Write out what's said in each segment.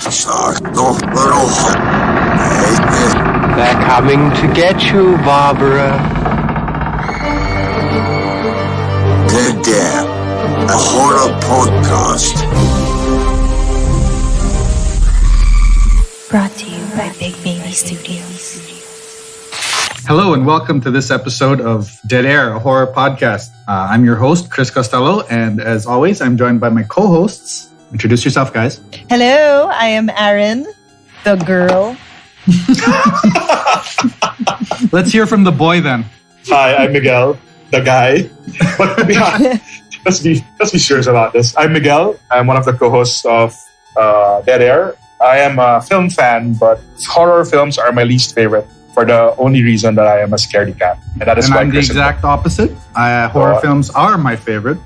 Sakto, pero They're coming to get you, Barbara. Dead Air, a horror podcast. Brought to you by Big Baby Studios. Hello and welcome to this episode of Dead Air, a horror podcast. I'm your host, Chris Costello, and as always, I'm joined by my co-hosts. Introduce yourself, guys. Hello, I am Aaron, the girl. Let's hear from the boy then. Hi, I'm Miguel, the guy. But let's be serious about this. I'm Miguel. I'm one of the co-hosts of Dead Air. I am a film fan, but horror films are my least favorite for the only reason that I am a scaredy cat. And that is And why I'm the Chris exact opposite. Horror films are my favorite.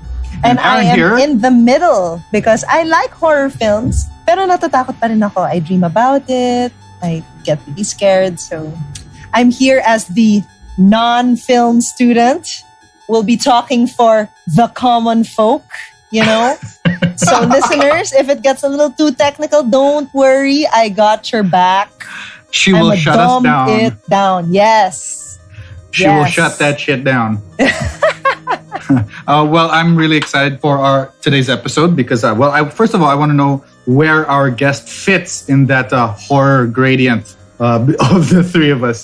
And I am here, in the middle because I like horror films, pero natatakot pa rin ako. I dream about it. I get really scared. So I'm here as the non-film student. We'll be talking for the common folk, you know? So listeners, if it gets a little too technical, don't worry. I got your back. she will shut us down. It down. Yes. She will shut that shit down. Well, I'm really excited for our today's episode because, first of all, I want to know where our guest fits in that horror gradient of the three of us.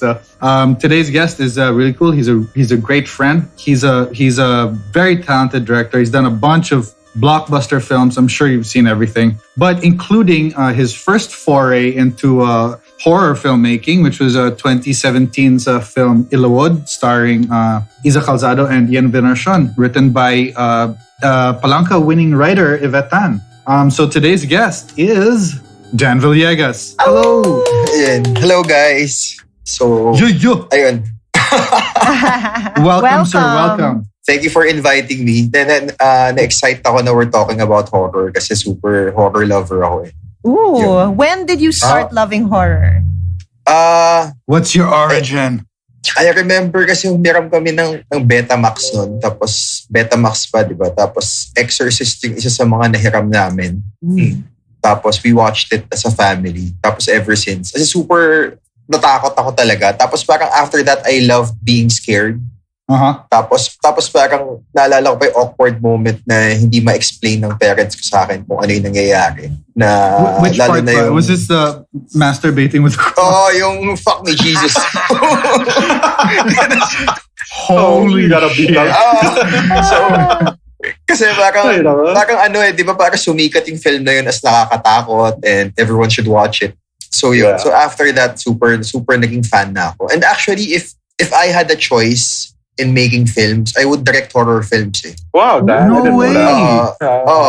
Today's guest is really cool. He's a great friend. He's a very talented director. He's done a bunch of blockbuster films. I'm sure you've seen everything, but including his first foray into horror filmmaking, which was 2017's film Ilawod, starring Isa Calzado and Ian Veneracion, written by Palanca-winning writer Yvette Tan. So today's guest is Dan Villegas. Hello! Ayan. Hello, guys. So, ayun. Welcome, sir. Welcome. Thank you for inviting me. Then, na-excite ako na we're talking about horror kasi super horror lover ako eh. Ooh, Yun. when did you start loving horror? What's your origin? I remember kasi humiram kami ng Betamax noon. Tapos, Betamax pa, di ba? Tapos, Exorcist yung isa sa mga nahiram namin. Tapos, we watched it as a family. Tapos, ever since. Kasi super natakot ako talaga. Tapos, parang after that, I loved being scared. Uh-huh. Tapos parang naalala ko pa yung awkward moment na hindi ma-explain ng parents ko sa akin kung ano yung nangyayari. Na, Which part na yung... Was this the masturbating with cross? Oh, yung fuck me, Jesus. Holy shit. So, kasi parang ano eh, di ba parang sumikat yung film na yun as nakakatakot and everyone should watch it. So yun. Yeah. So after that, super naging fan na ako. And actually, if I had a choice in making films, I would direct horror films eh. Wow, Dan. No way. I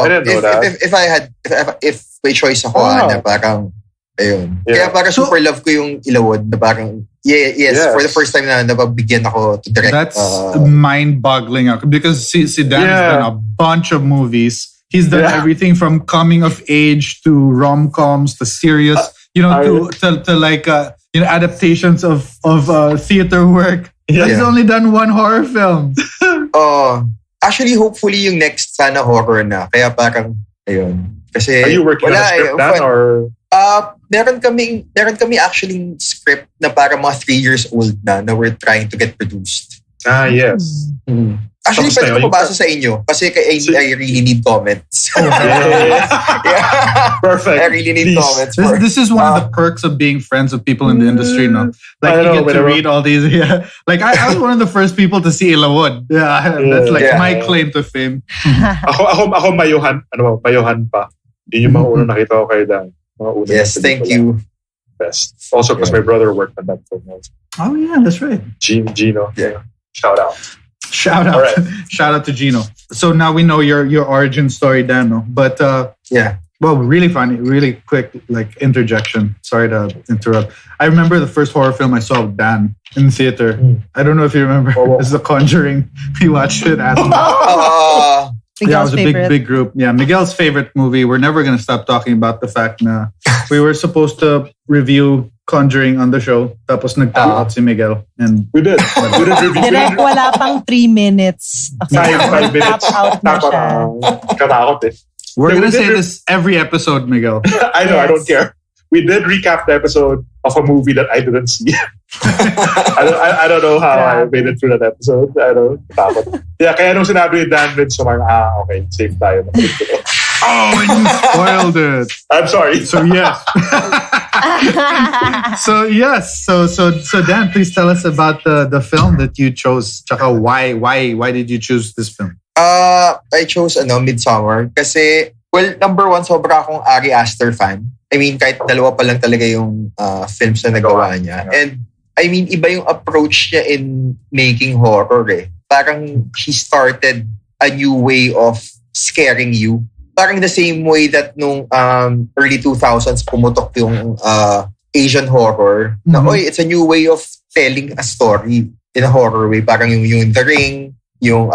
didn't know that. If may choice ako, na parang, ayun. Yeah. Kaya parang super love ko yung Ilawod na parang, yes, for the first time na nababigyan ako to direct. That's mind-boggling because si Dan has done a bunch of movies. He's done everything from coming of age to rom-coms to serious, to like, adaptations of theater work. Yeah. He's only done one horror film. Actually, hopefully yung next sana horror na. Kaya parang, ayun. Kasi, are you working on a script then, or? Meron kami actually script na parang mga 3 years old na we're trying to get produced. Yes. Mm-hmm. Actually, pwede ko pabasa sa inyo kasi I really need comments. Perfect. I really need comments. This is one of the perks of being friends with people in the industry, no? Like you get to read all these. Yeah. Like I was one of the first people to see Ilawod. Yeah, that's like my claim to fame. Ako mayuhan pa. Yun yung mga unang nakita ko kayo Dan. Yes, thank you. Best. Also because my brother worked on that film also. Oh yeah, that's right. Gino. Yeah. Shout out. Right. Shout out to Gino. So now we know your origin story, Dan. No? But well, really funny, really quick like interjection. Sorry to interrupt. I remember the first horror film I saw with Dan in the theater. I don't know if you remember. This is The Conjuring. We watched it at it was a big group. Yeah, Miguel's favorite movie. We're never gonna stop talking about the fact that we were supposed to review Conjuring on the show. Tapos nagtaot si Miguel. And we did. We did review. Direct wala pang 3 minutes. 5 minutes. Katakot eh. We're going to say this every episode, Miguel. I know, yes. I don't care. we did recap the episode of a movie that I didn't see. I don't know how I made it through that episode. I don't know. Yeah, kaya nung sinabi ni Dan Midsommar, okay, safe tayo. Oh, and you spoiled it. I'm sorry. So yes. So Dan, please tell us about the film that you chose. Tsaka why did you choose this film? I chose Midsommar kasi, well, number one, sobra akong Ari Aster fan. I mean, kahit dalawa pa lang talaga yung films na nagawa niya. And I mean, iba yung approach niya in making horror eh. Parang he started a new way of scaring you. Parang the same way that nung early 2000s pumutok yung Asian horror. Na, it's a new way of telling a story in a horror way. Parang yung The Ring, yung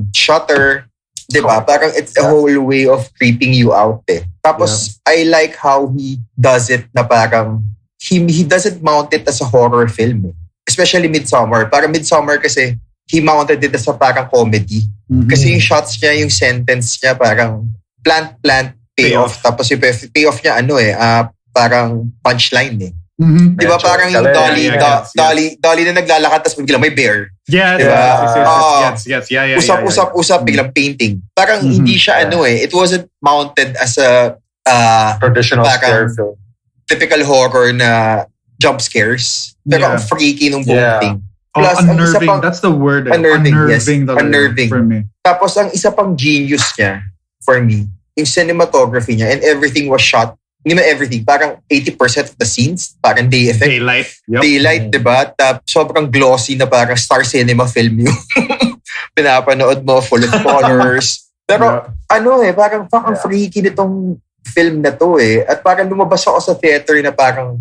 Shutter. Diba? Parang it's a whole way of creeping you out eh. Tapos, I like how he does it na parang he doesn't mount it as a horror film eh. Especially Midsommar. Parang Midsommar kasi he mounted it as a parang comedy. Kasi yung shots niya, yung sentence niya parang plant, payoff. Tapos yung payoff niya parang punchline eh. Diba parang yung dolly na naglalakad tapos biglang may bear. Yes, diba? Yes. Usap, biglang painting. Parang hindi siya it wasn't mounted as a traditional scare film. Typical horror na jump scares. Pero ang freaky nung buong thing. Plus, unnerving. That's the word. Unnerving, yes. Unnerving for me. Tapos ang isa pang genius niya for me, yung cinematography niya and everything was shot. Hindi man everything. Parang 80% of the scenes, parang day effect. Daylight. Yep. Daylight, diba? Sobrang glossy na parang Star Cinema film yung pinapanood mo, full of colors. Pero parang fucking freaky nitong film na to eh. At parang lumabas ako sa theater na parang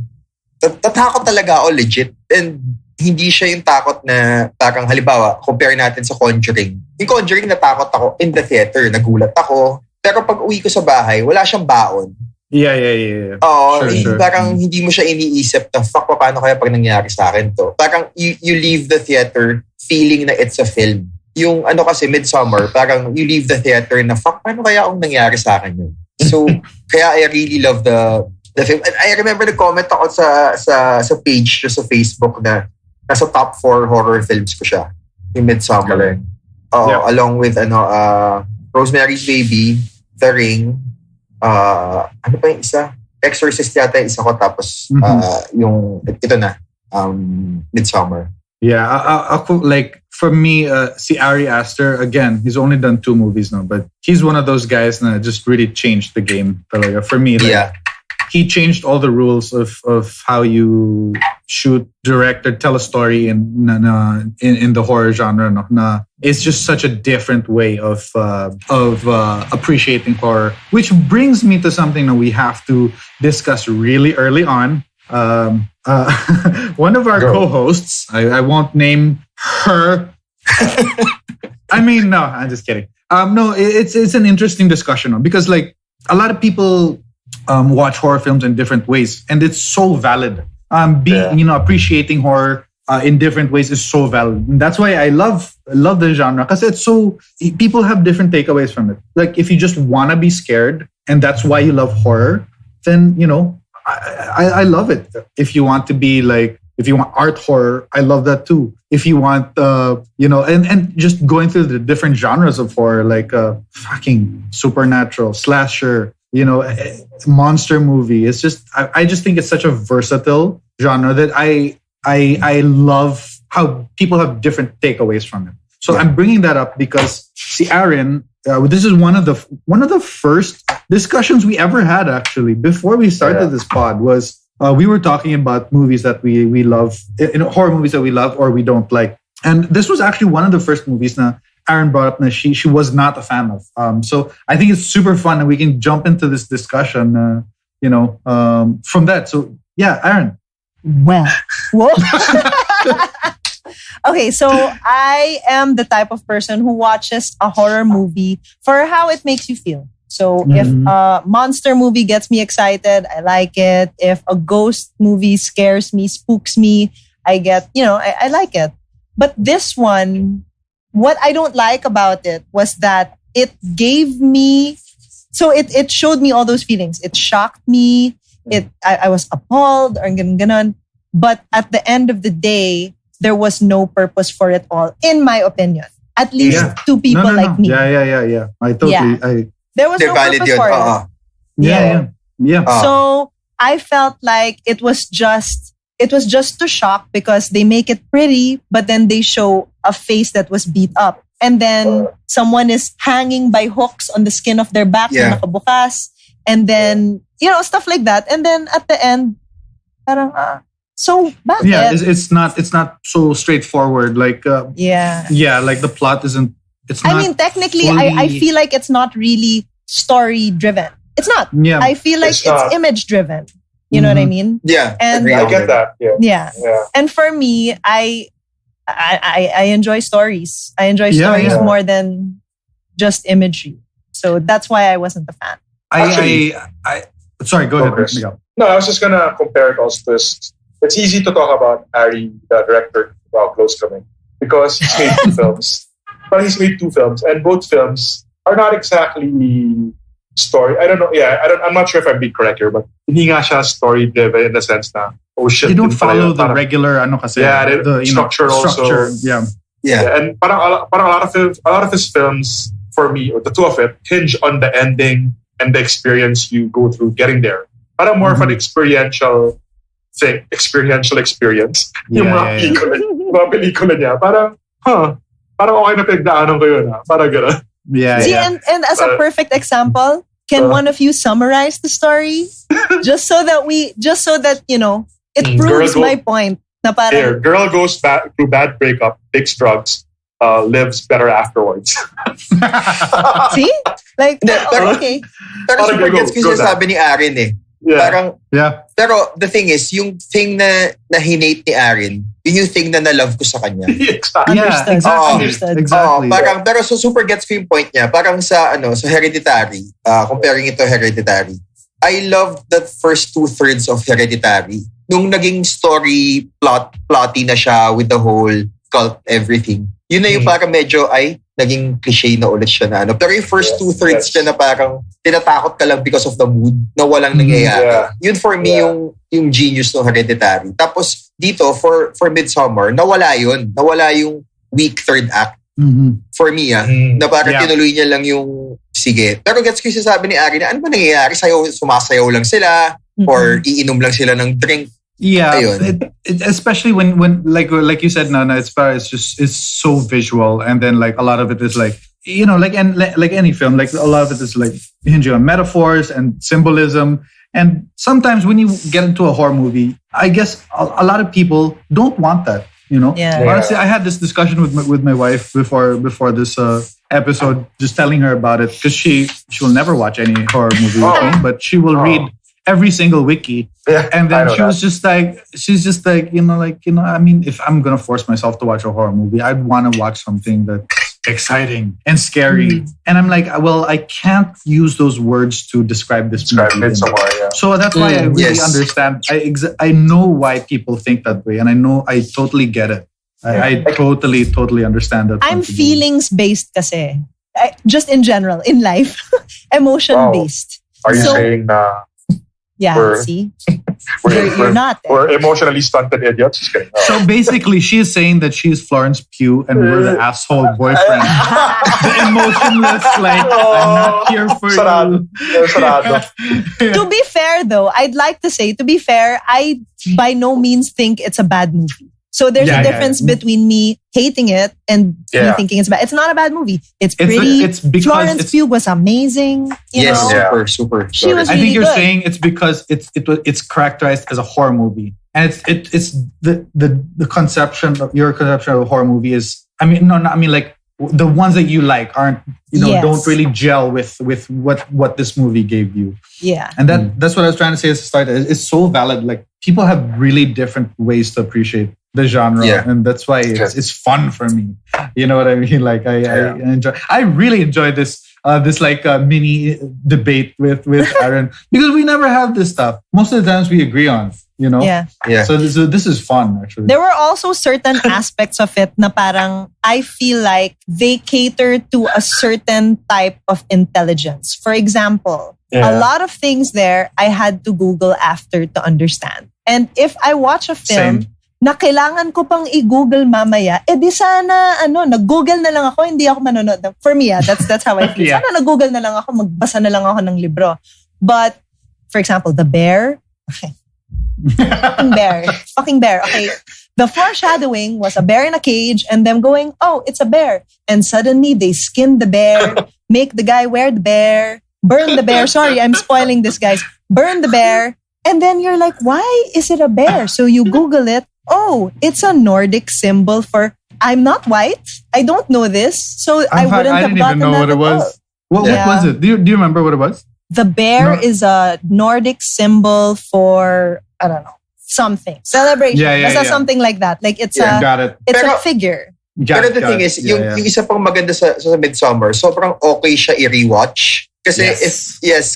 tatakot talaga ako legit. And hindi siya yung takot na parang halimbawa, compare natin sa Conjuring. Yung Conjuring natakot ako in the theater. Nagulat ako. Pero pag uwi ko sa bahay, wala siyang baon. Yeah. Oo, sure. Parang hindi mo siya iniisip na fuck, paano kaya pag nangyari sa akin to? Parang you leave the theater feeling na it's a film. Yung kasi Midsommar, parang you leave the theater na fuck, paano kaya kung nangyari sa akin yun? So, kaya I really love the film. And I remember nag-comment ako sa page sa Facebook na nasa top 4 horror films ko siya. Yung Midsommar. Along with Rosemary's Baby, The Ring, ano pa yung isa? Exorcist yata yung isa ko. Tapos yung ito na, Midsommar. Yeah, like for me, see Ari Aster, again, he's only done 2 movies now, but he's one of those guys that just really changed the game. For me, he changed all the rules of how you shoot, direct, or tell a story in the horror genre. No? It's just such a different way of appreciating horror, which brings me to something that we have to discuss really early on. One of our co-hosts, I won't name her. I mean, no, I'm just kidding. No, it's an interesting discussion because like a lot of people watch horror films in different ways, and it's so valid. Appreciating horror in different ways is so valid. And that's why I love the genre because it's so people have different takeaways from it. Like if you just want to be scared and that's why you love horror, then I love it. If you want to be like, if you want art horror, I love that too. If you want, and just going through the different genres of horror, like fucking supernatural, slasher, monster movie. It's just, I just think it's such a versatile genre that I love how people have different takeaways from it. So I'm bringing that up because, see, Aaron, this is one of the first discussions we ever had actually before we started this pod was we were talking about movies that we love, horror movies that we love or we don't like, and this was actually one of the first movies that Aaron brought up that she was not a fan of. So I think it's super fun and we can jump into this discussion, from that. So yeah, Aaron. Well, okay, so I am the type of person who watches a horror movie for how it makes you feel. So if a monster movie gets me excited, I like it. If a ghost movie scares me, spooks me, I get, I like it. But this one, what I don't like about it was that it gave me, so it showed me all those feelings. It shocked me. I was appalled or ganon. But at the end of the day, there was no purpose for it all, in my opinion. At least to people like me. Yeah. I totally. There was no purpose for it. Yeah. So I felt like it was just to shock because they make it pretty, but then they show a face that was beat up. And then someone is hanging by hooks on the skin of their back na nakabukas. And then, stuff like that. And then at the end, parang, so bakit? Yeah, it's not so straightforward. Like, like the plot isn't, it's not. I mean, technically, I feel like it's not really story driven. It's not. Yeah. I feel like it's image driven. You know what I mean? Yeah. And I get that. Yeah. And for me, I enjoy stories. I enjoy stories more than just imagery. So that's why I wasn't a fan. Sorry, go ahead. Miguel. No, I was just gonna compare it also to this. It's easy to talk about Ari, the director, about Close Coming, because he's made two films. But he's made two films, and both films are not exactly story. I don't know. I'm not sure if I'm being correct here, but hindi nga siya story driven in the sense na they don't follow the regular the structure also. Yeah. And parang a lot of his films for me, or the two of it, hinge on the ending and the experience you go through getting there. Parang more of an experiential experience. Yung mga pelikula niya, parang okay na pinagdaanan ko yun. Parang gano'n. See, and as a perfect example, can one of you summarize the story? just so that it proves my point. Na parang, girl goes through bad breakup, takes drugs, lives better afterwards. See? Like, okay. Pero super gets ko siya sabi ni Aaron eh. Parang, pero the thing is, yung thing na hinate ni Aaron, yun yung thing na na-love ko sa kanya. Understood. Parang, pero so super gets ko yung point niya. Parang sa Hereditary, comparing it to Hereditary, I loved the first 2/3 of Hereditary. Nung naging story plotty na siya with the whole cult everything. Yun na yung parang medyo naging cliche na ulit siya na Pero yung first 2/3 siya na parang tinatakot ka lang because of the mood na walang nangyayari. Yun for me yung genius ng Hereditary. Tapos dito for Midsommar, nawala yun. Nawala yung weak third act. For me na parang tinuloy niya lang yung sige. Pero gets ko yung sabi ni Ari na ano ba nangyayari? Sumasayaw lang sila or iinom lang sila ng drink. Yeah, especially when like you said, Nana, it's so visual, and then like a lot of it is like like any film, like a lot of it is like hinging on metaphors and symbolism. And sometimes when you get into a horror movie, I guess a lot of people don't want that. Honestly, I had this discussion with my wife before this episode, just telling her about it because she will never watch any horror movie with me, but she will read every single wiki. And then she's just like, I mean, if I'm going to force myself to watch a horror movie, I'd want to watch something that's exciting and scary. And I'm like, well, I can't use those words to describe this movie. Midsommar, So that's why I really understand. I know why people think that way. And I totally get it. I totally understand that. I'm feelings-based kasi. Just in general, in life. Emotion-based. Are you saying na... see? You're not. We're emotionally stunted idiots. Just kidding. So basically, she's saying that she's Florence Pugh and we're the asshole boyfriend. The emotionless, like, I'm not here for you. To be fair, though, I'd like to say, I by no means think it's a bad movie. So there's a difference between me hating it and me thinking it's bad. It's not a bad movie. It's pretty. It's because Florence Pugh was amazing. You know? Super. She was I really think you're good. saying it's because it's characterized as a horror movie, and it's the conception of your conception of a horror movie is. I mean, like the ones that you like aren't don't really gel with what this movie gave you. Yeah, and that's what I was trying to say at the start. It's so valid. Like people have really different ways to appreciate the genre, and that's why it's fun for me. You know what I mean? Like I really enjoy this this like mini debate with Aaron because we never have this stuff. Most of the times we agree on, you know. Yeah. So this is fun actually. There were also certain aspects of it na parang I feel like they cater to a certain type of intelligence. For example, a lot of things there I had to Google after to understand. And if I watch a film na kailangan ko pang i-Google mamaya, di sana, nag-Google na lang ako, hindi ako manonood. For me, that's how I feel. Sana nag-Google na lang ako, magbasa na lang ako ng libro. But, for example, the bear. Okay. Fucking bear. Okay. The foreshadowing was a bear in a cage and them going, oh, it's a bear. And suddenly they skin the bear, make the guy wear the bear, burn the bear. Sorry, I'm spoiling this, guys. Burn the bear. And then you're like, why is it a bear? So you Google it. Oh, it's a Nordic symbol for I'm not white. I don't know this. So I wouldn't have gotten that. I didn't even know what it was. What was it? Do you remember what it was? The bear is a Nordic symbol for, I don't know, something. Celebration. Yeah. Something like that. Like it's a figure. Pero the thing is, yung isa pang maganda sa Midsommar, sobrang okay siya i-rewatch. Kasi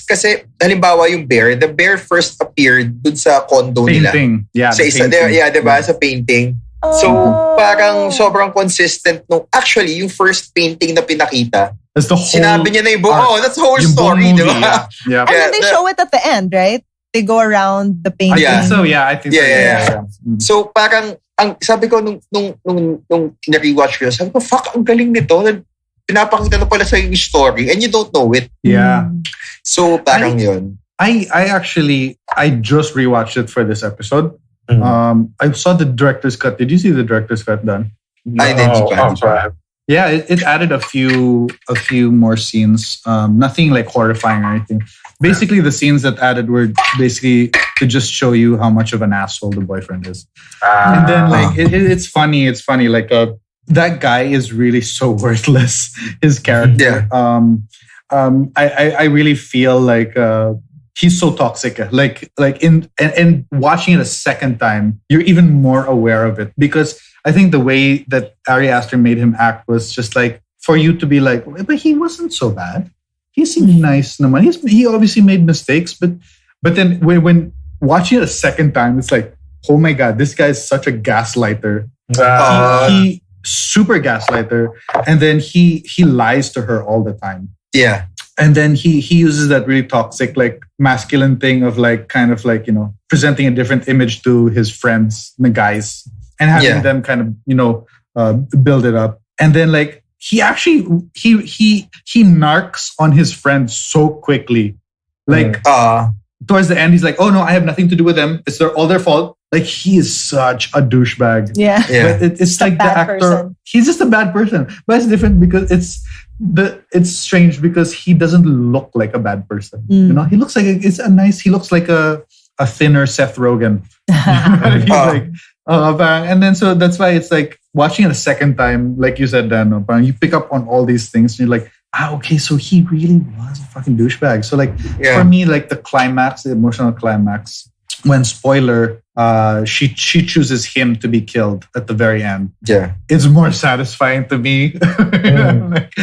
kasi halimbawa yung bear, the bear first appeared dun sa condo nila. Yeah, sa isa, diba? Sa painting. So parang sobrang consistent nung actually yung first painting na pinakita. That's the whole sinabi niya na yung that's the whole story, diba? Yeah. And then they show it at the end, right? They go around the painting. I think so. Yeah. So parang sabi ko nung na-rewatch ko, sabi ko, fuck, ang galing nito. Pinapakita na pala sa yung story and you don't know it. Yeah. So parang yun. I just rewatched it for this episode. I saw the director's cut. Did you see the director's cut, Dan? I didn't. Yeah, it added a few more scenes. Nothing like horrifying or anything. Basically, the scenes that added were basically to just show you how much of an asshole the boyfriend is. And then like it's funny. It's funny. Like that guy is really so worthless. His character. Yeah. I really feel like he's so toxic. Like in watching it a second time, you're even more aware of it because I think the way that Ari Aster made him act was just like for you to be like, but he wasn't so bad. He seemed nice. He obviously made mistakes, but then when watching it a second time, it's like, oh my God, this guy is such a gaslighter. He super gaslighter, and then he lies to her all the time. Yeah. And then he uses that really toxic, like masculine thing of like kind of like, presenting a different image to his friends, the guys, and having them kind of, build it up. And then like he actually he narcs on his friends so quickly. Like towards the end, he's like, oh no, I have nothing to do with them. It's all their fault. Like he is such a douchebag. Yeah. But it's like the actor. Person. He's just a bad person. But it's different because it's strange because he doesn't look like a bad person. He looks like he looks like a thinner Seth Rogen. He's like, and then so that's why it's like watching it a second time, like you said, Dan, you pick up on all these things and you're like, okay, so he really was a fucking douchebag. So like for me, like the emotional climax, when spoiler, she chooses him to be killed at the very end. Yeah, it's more satisfying to me. Like,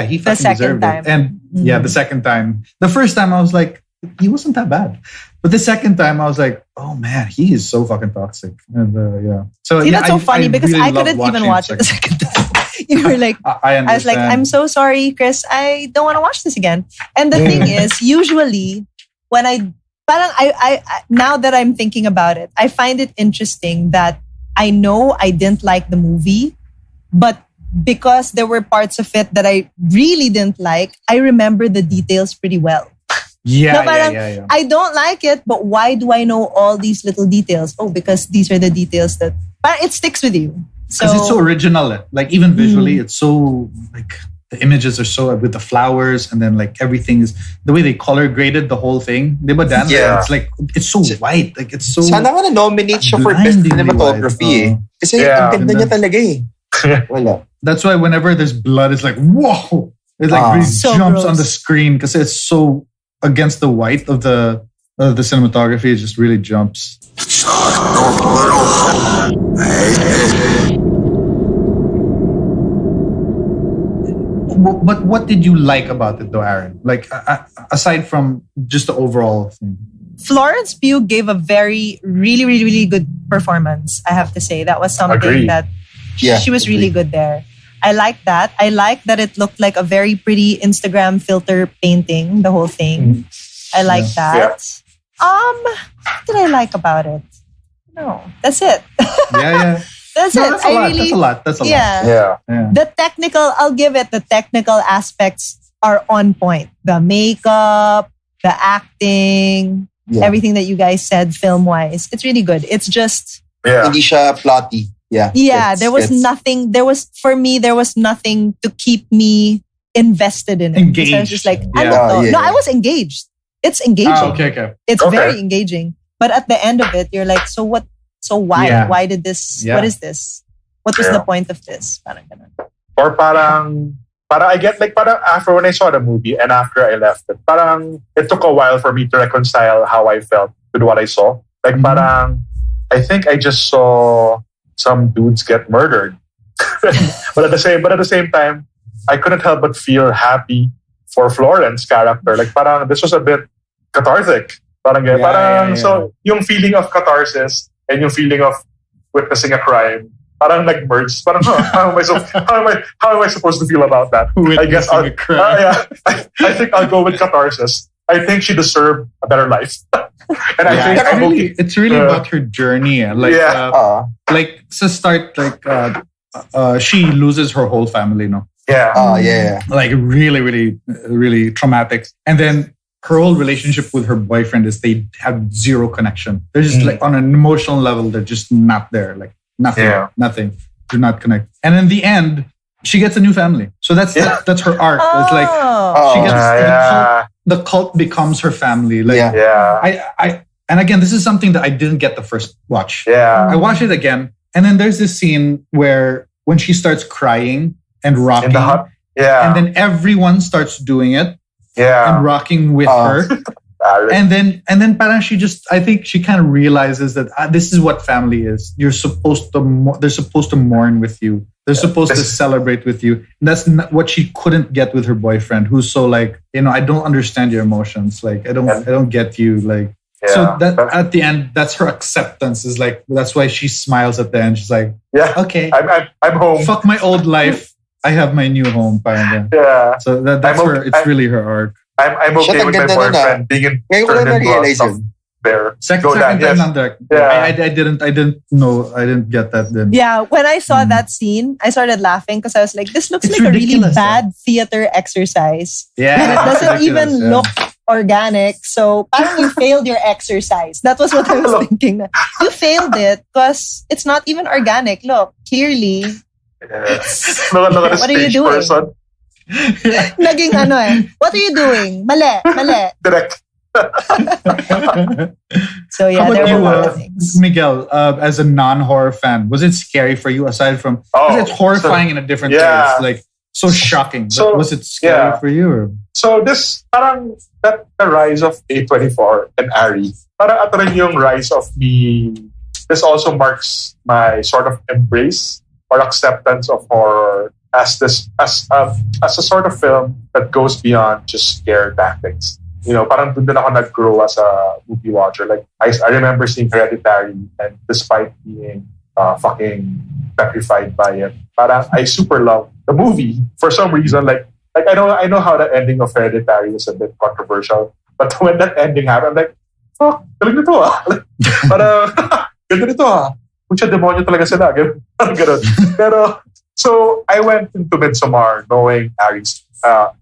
he fucking deserved it. And the second time, the first time I was like, he wasn't that bad, but the second time I was like, oh man, he is so fucking toxic. And so that's so funny because really I couldn't even watch it the second time. You were like, I was like, I'm so sorry, Chris, I don't want to watch this again. And the thing is, usually when I now that I'm thinking about it, I find it interesting that I know I didn't like the movie, but because there were parts of it that I really didn't like, I remember the details pretty well. Yeah. I don't like it, but why do I know all these little details? Oh, because these are the details that it sticks with you. Because it's so original. Like even visually, it's so like the images are so with the flowers and then like everything is the way they color graded the whole thing. Diba, Dan? Yeah. It's like it's so white. Like it's so. Sana nga na-nominate siya for best cinematography eh. Kasi ang ganda niya talaga eh. Wala. That's why whenever there's blood, it's like whoa! It like really so jumps gross on the screen because it's so against the white of the cinematography. It just really jumps. But what did you like about it though, Aaron? Like aside from just the overall thing. Florence Pugh gave a really, really good performance. I have to say that was something Agree. that Yeah, she was really good there. I like that. I like that it looked like a very pretty Instagram filter painting. The whole thing. I like that. What did I like about it? No, that's it. Yeah. That's No, it. that's a lot. That's a lot. Yeah. Yeah. The technical, I'll give it. The technical aspects are on point. The makeup, the acting, everything that you guys said film-wise. It's really good. It's just... Yeah. Hindi siya plotty. Yeah. There was nothing to keep me invested in it. Engaged. So I was just like, Yeah. No, I was engaged. It's engaging. Okay. It's Okay. very engaging. But at the end of it, you're like, so what? So why? Yeah. Why did this? Yeah. What is this? What was Yeah. the point of this? Parang ganun. Or parang I get like parang after when I saw the movie and after I left it, parang it took a while for me to reconcile how I felt with what I saw. Like parang I think I just saw some dudes get murdered. but at the same time, I couldn't help but feel happy for Florence's character. Like parang this was a bit cathartic. Parang Yeah. So yung feeling of catharsis and yung feeling of witnessing a crime, parang nag-merge. Parang, how am I supposed to feel about that? I guess Witnessing a crime. I think I'll go with catharsis. I think she deserved a better life. And I think it's really about her journey. Like, like to start, like she loses her whole family, no? Yeah. Like really traumatic. And then her whole relationship with her boyfriend is they have zero connection. They're just like on an emotional level, they're just not there. Like nothing. Do not connect. And in the end, she gets a new family. So that's her arc. It's like she gets the cult becomes her family. Like I and again, this is something that I didn't get the first watch. Yeah. I watched it again, and then there's this scene where when she starts crying and rocking, and then everyone starts doing it. And rocking with her. And then parang I think she kind of realizes that this is what family is. They're supposed to mourn with you. They're supposed to celebrate with you. And that's not what she couldn't get with her boyfriend, who's so like, I don't understand your emotions. Like, I don't get you. Like, so that at the end, that's her acceptance. Is like, that's why she smiles at the end. She's like, okay, I'm home. Fuck my old life. I have my new home. Parang So that's where it's really her arc. I'm okay with my boyfriend being turned into a bear. Second time nandirect. I didn't know. I didn't get that then. Yeah, when I saw that scene, I started laughing because I was like, this looks It's like a really ridiculous, bad theater exercise. Yeah. And it doesn't Ridiculous, even look organic. So parang you failed your exercise. That was what I was thinking. You failed it because it's not even organic. Look, clearly. What are you doing? Naging what are you doing? Mali. Direct. So yeah, How there about were a you, lot of things. Miguel, as a non-horror fan, was it scary for you aside from... it's horrifying in a different way. It's like so shocking. But was it scary for you? Or? So this, parang the rise of A24 and Ari, parang ito rin yung rise of me. This also marks my sort of embrace or acceptance of horror as a sort of film that goes beyond just scare tactics. Parang doon din ako nag-grow as a movie watcher. Like I remember seeing Hereditary, and despite being fucking petrified by it, parang I super love the movie for some reason. Like I know how the ending of Hereditary is a bit controversial, but when that ending happened, I'm like, fuck, galing nito Parang ganda nito Pucha demonyo talaga sila. Ganun. Pero so I went into Midsommar knowing Ari's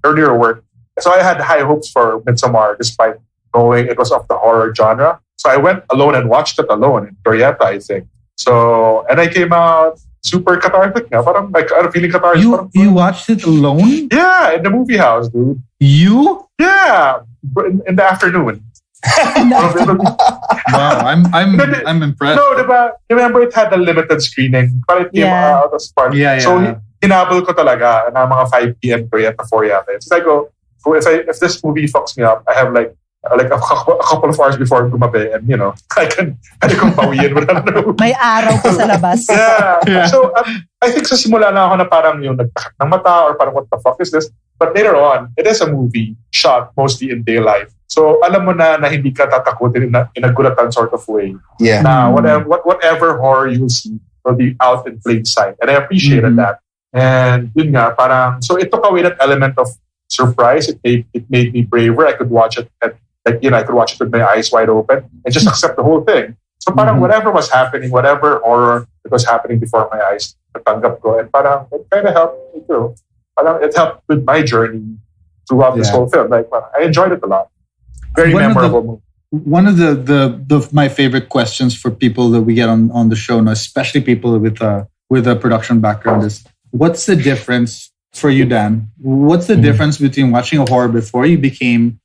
earlier work. So I had high hopes for Midsommar despite knowing it was of the horror genre. So I went alone and watched it alone in Glorieta, I think. So, and I came out super cathartic na. Parang like, I'm feeling cathartic. You watched it alone? Yeah, in the movie house, dude. You? Yeah, in the afternoon. Wow, I'm impressed. No, diba? Remember it had a limited screening. But it came out as part. Yeah. So hinabol ko talaga na mga 5 p.m. Glorieta 4 yata. So I go, if this movie fucks me up, I have like a couple of hours before gumabi, and I can pawiin without no. May araw pa sa labas. Yeah. So I think sa simula na ako na parang yung nagtakak ng mata or parang what the fuck is this? But later on, it is a movie shot mostly in daylight. So alam mo na hindi ka tatakutin in a gulatan sort of way. Yeah. Na whatever horror you see will be out in plain sight. And I appreciated that. And yun nga, parang, so it took away that element of surprise. It made me braver. I could watch it I could watch it with my eyes wide open and just accept the whole thing. So parang whatever was happening, whatever horror that was happening before my eyes, natanggap ko. And parang it kind of helped me too. Parang it helped with my journey throughout this whole film. Like, I enjoyed it a lot. Very memorable movie. One of the my favorite questions for people that we get on the show, especially people with a production background, is what's the difference for you, Dan? What's the difference between watching a horror before you became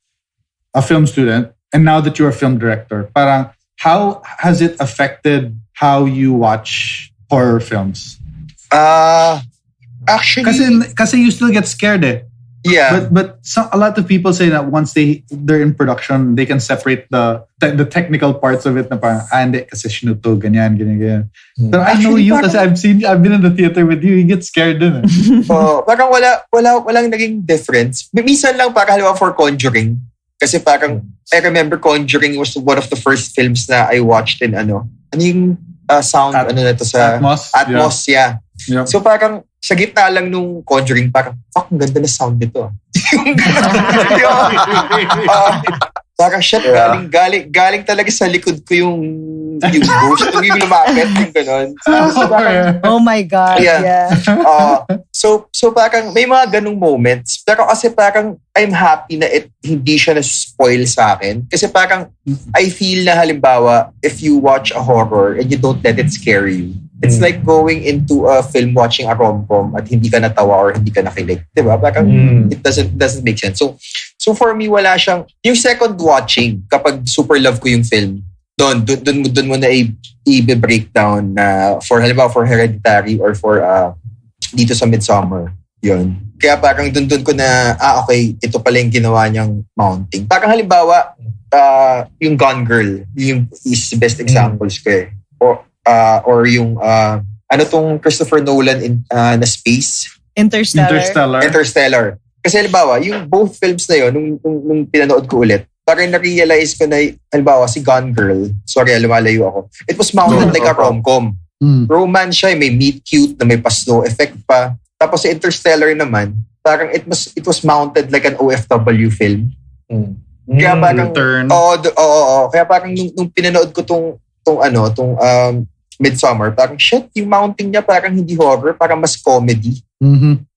a film student and now that you're a film director? Parang, how has it affected how you watch horror films? Actually, kasi you still get scared eh. Yeah. But a lot of people say that once they're in production, they can separate the technical parts of it na parang, hindi, kasi sinuto, ganyan. But I know you kasi I've been in the theater with you get scared din eh. Parang walang naging difference. Minsan lang parang halimbawa for Conjuring. Kasi parang, I remember Conjuring was one of the first films na I watched in yung sound, sa Atmos, yeah. So parang, sa gitna lang nung Conjuring, parang, fuck, ang ganda na sound nito. Parang shit, galing talaga sa likod ko yung ghost, yung lumapit, yung gano'n. So parang, oh my God, yeah. So parang may mga ganung moments. Pero kasi parang I'm happy na hindi siya na-spoil sa akin. Kasi parang I feel na halimbawa, if you watch a horror and you don't let it scare you, it's like going into a film watching a rom-com at hindi ka natawa or hindi ka nakilig. Diba? Parang it doesn't make sense. So for me, wala siyang... Yung second watching, kapag super love ko yung film, doon mo na i-breakdown na for halimbawa for Hereditary or for dito sa Midsommar. Yun. Kaya parang doon ko na, okay, ito pala yung ginawa niyang mounting. Parang halimbawa, yung Gone Girl, yung is the best examples ko eh. Or yung, tong Christopher Nolan na Space? Interstellar. Kasi halimbawa, yung both films na yun, nung pinanood ko ulit, parang na-realize ko na, halimbawa, si Gone Girl, sorry, lumalayo ako, it was mounted like a rom-com. Romance siya, may meet cute na may pa-snow effect pa. Tapos sa Interstellar naman, parang it was mounted like an OFW film. Kaya parang, kaya parang nung pinanood ko tong Midsommar, parang shit, yung mounting niya parang hindi horror, parang mas comedy.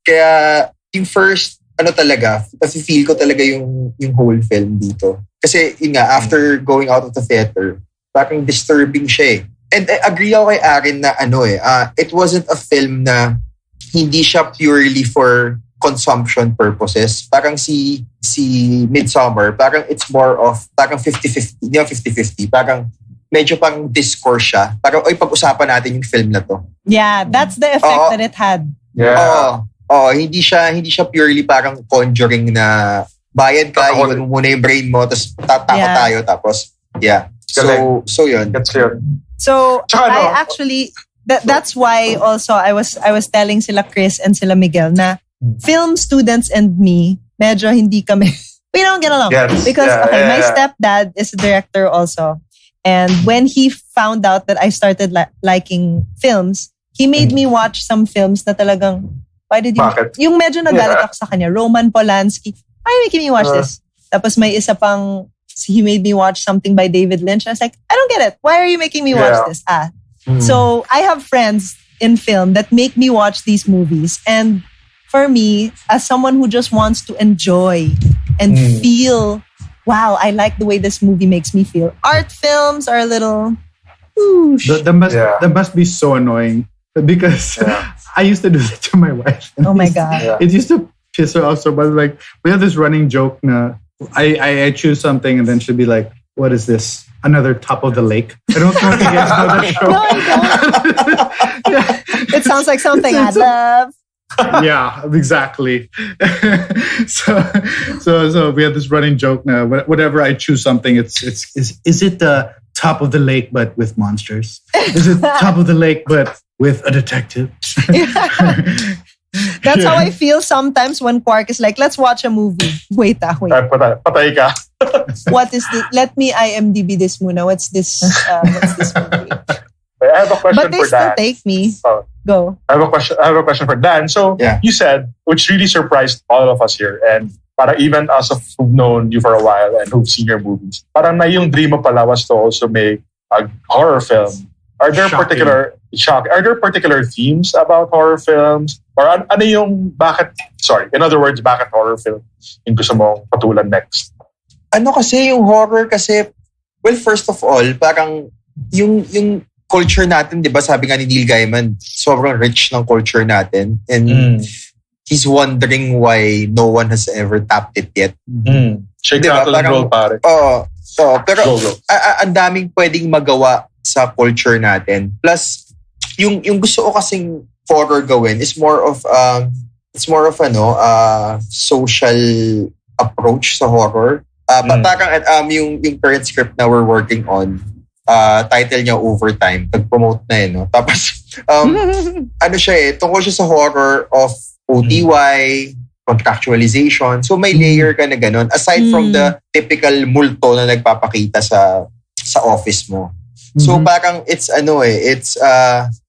Kaya yung first, talaga, kasi feel ko talaga yung whole film dito. Kasi yun nga, after going out of the theater, parang disturbing siya eh. And I agree ako kay Aaron na it wasn't a film na hindi siya purely for consumption purposes. Parang si Midsommar, parang it's more of, parang 50-50, hindi 50-50, parang medyo pang discourse siya. Parang, pag-usapan natin yung film na to. Yeah, that's the effect that it had. Yeah. Hindi siya purely parang Conjuring na bayad ka, iwan mo muna yung brain mo, tapos tatakot tayo, tapos, yeah. So yun. That's yun. So, I actually, that's why also I was telling sila Chris and sila Miguel na film students and me, medyo hindi kami, we don't get along. Yes. Because, my stepdad is a director also. And when he found out that I started liking films, he made me watch some films na talagang, why did you... Bakit? Yung medyo nagalit ako sa kanya. Roman Polanski. Why are you making me watch this? Tapos may isa pang, he made me watch something by David Lynch. I was like, I don't get it. Why are you making me watch this? So I have friends in film that make me watch these movies. And for me, as someone who just wants to enjoy and feel... Wow, I like the way this movie makes me feel. Art films are a little... That must be so annoying. Because I used to do that to my wife. Oh my God. It used to piss her off so much. Like, we have this running joke na I choose something and then she'll be like, what is this? Another Top of the Lake? I don't know if you guys know that show. No, I don't. It sounds like something I love. Yeah, exactly. So we have this running joke now. Whenever I choose something, is it the Top of the Lake but with monsters? Is it Top of the Lake but with a detective? That's how I feel sometimes when Quark is like, let's watch a movie. Wait. Patay ka. What is this? Let me IMDb this muna. What's this movie? I have a question But they for still Dan. take me. Oh. Go. I have a question for Dan. So you said, which really surprised all of us here, and para even us who've known you for a while and who've seen your movies, parang na yung dream mo pala was to also make a horror film. Are there particular themes about horror films? Or ano yung bakit horror film yung gusto mong patulan next? Ano kasi yung horror kasi, well, first of all, parang yung culture natin, di ba, sabi nga ni Neil Gaiman, sobrang rich ng culture natin. And he's wondering why no one has ever tapped it yet. Shake, diba? rattle, and roll, pare. Pero ang daming pwedeng magawa sa culture natin. Plus, yung gusto ko kasing horror gawin is more of social approach sa horror. Parang yung current script na we're working on, title niya Overtime, nag-promote na no? Tapos, ano siya tungkol siya sa horror of OTY, contractualization. So may layer ka na ganun. Aside from the typical multo na nagpapakita sa office mo. So parang it's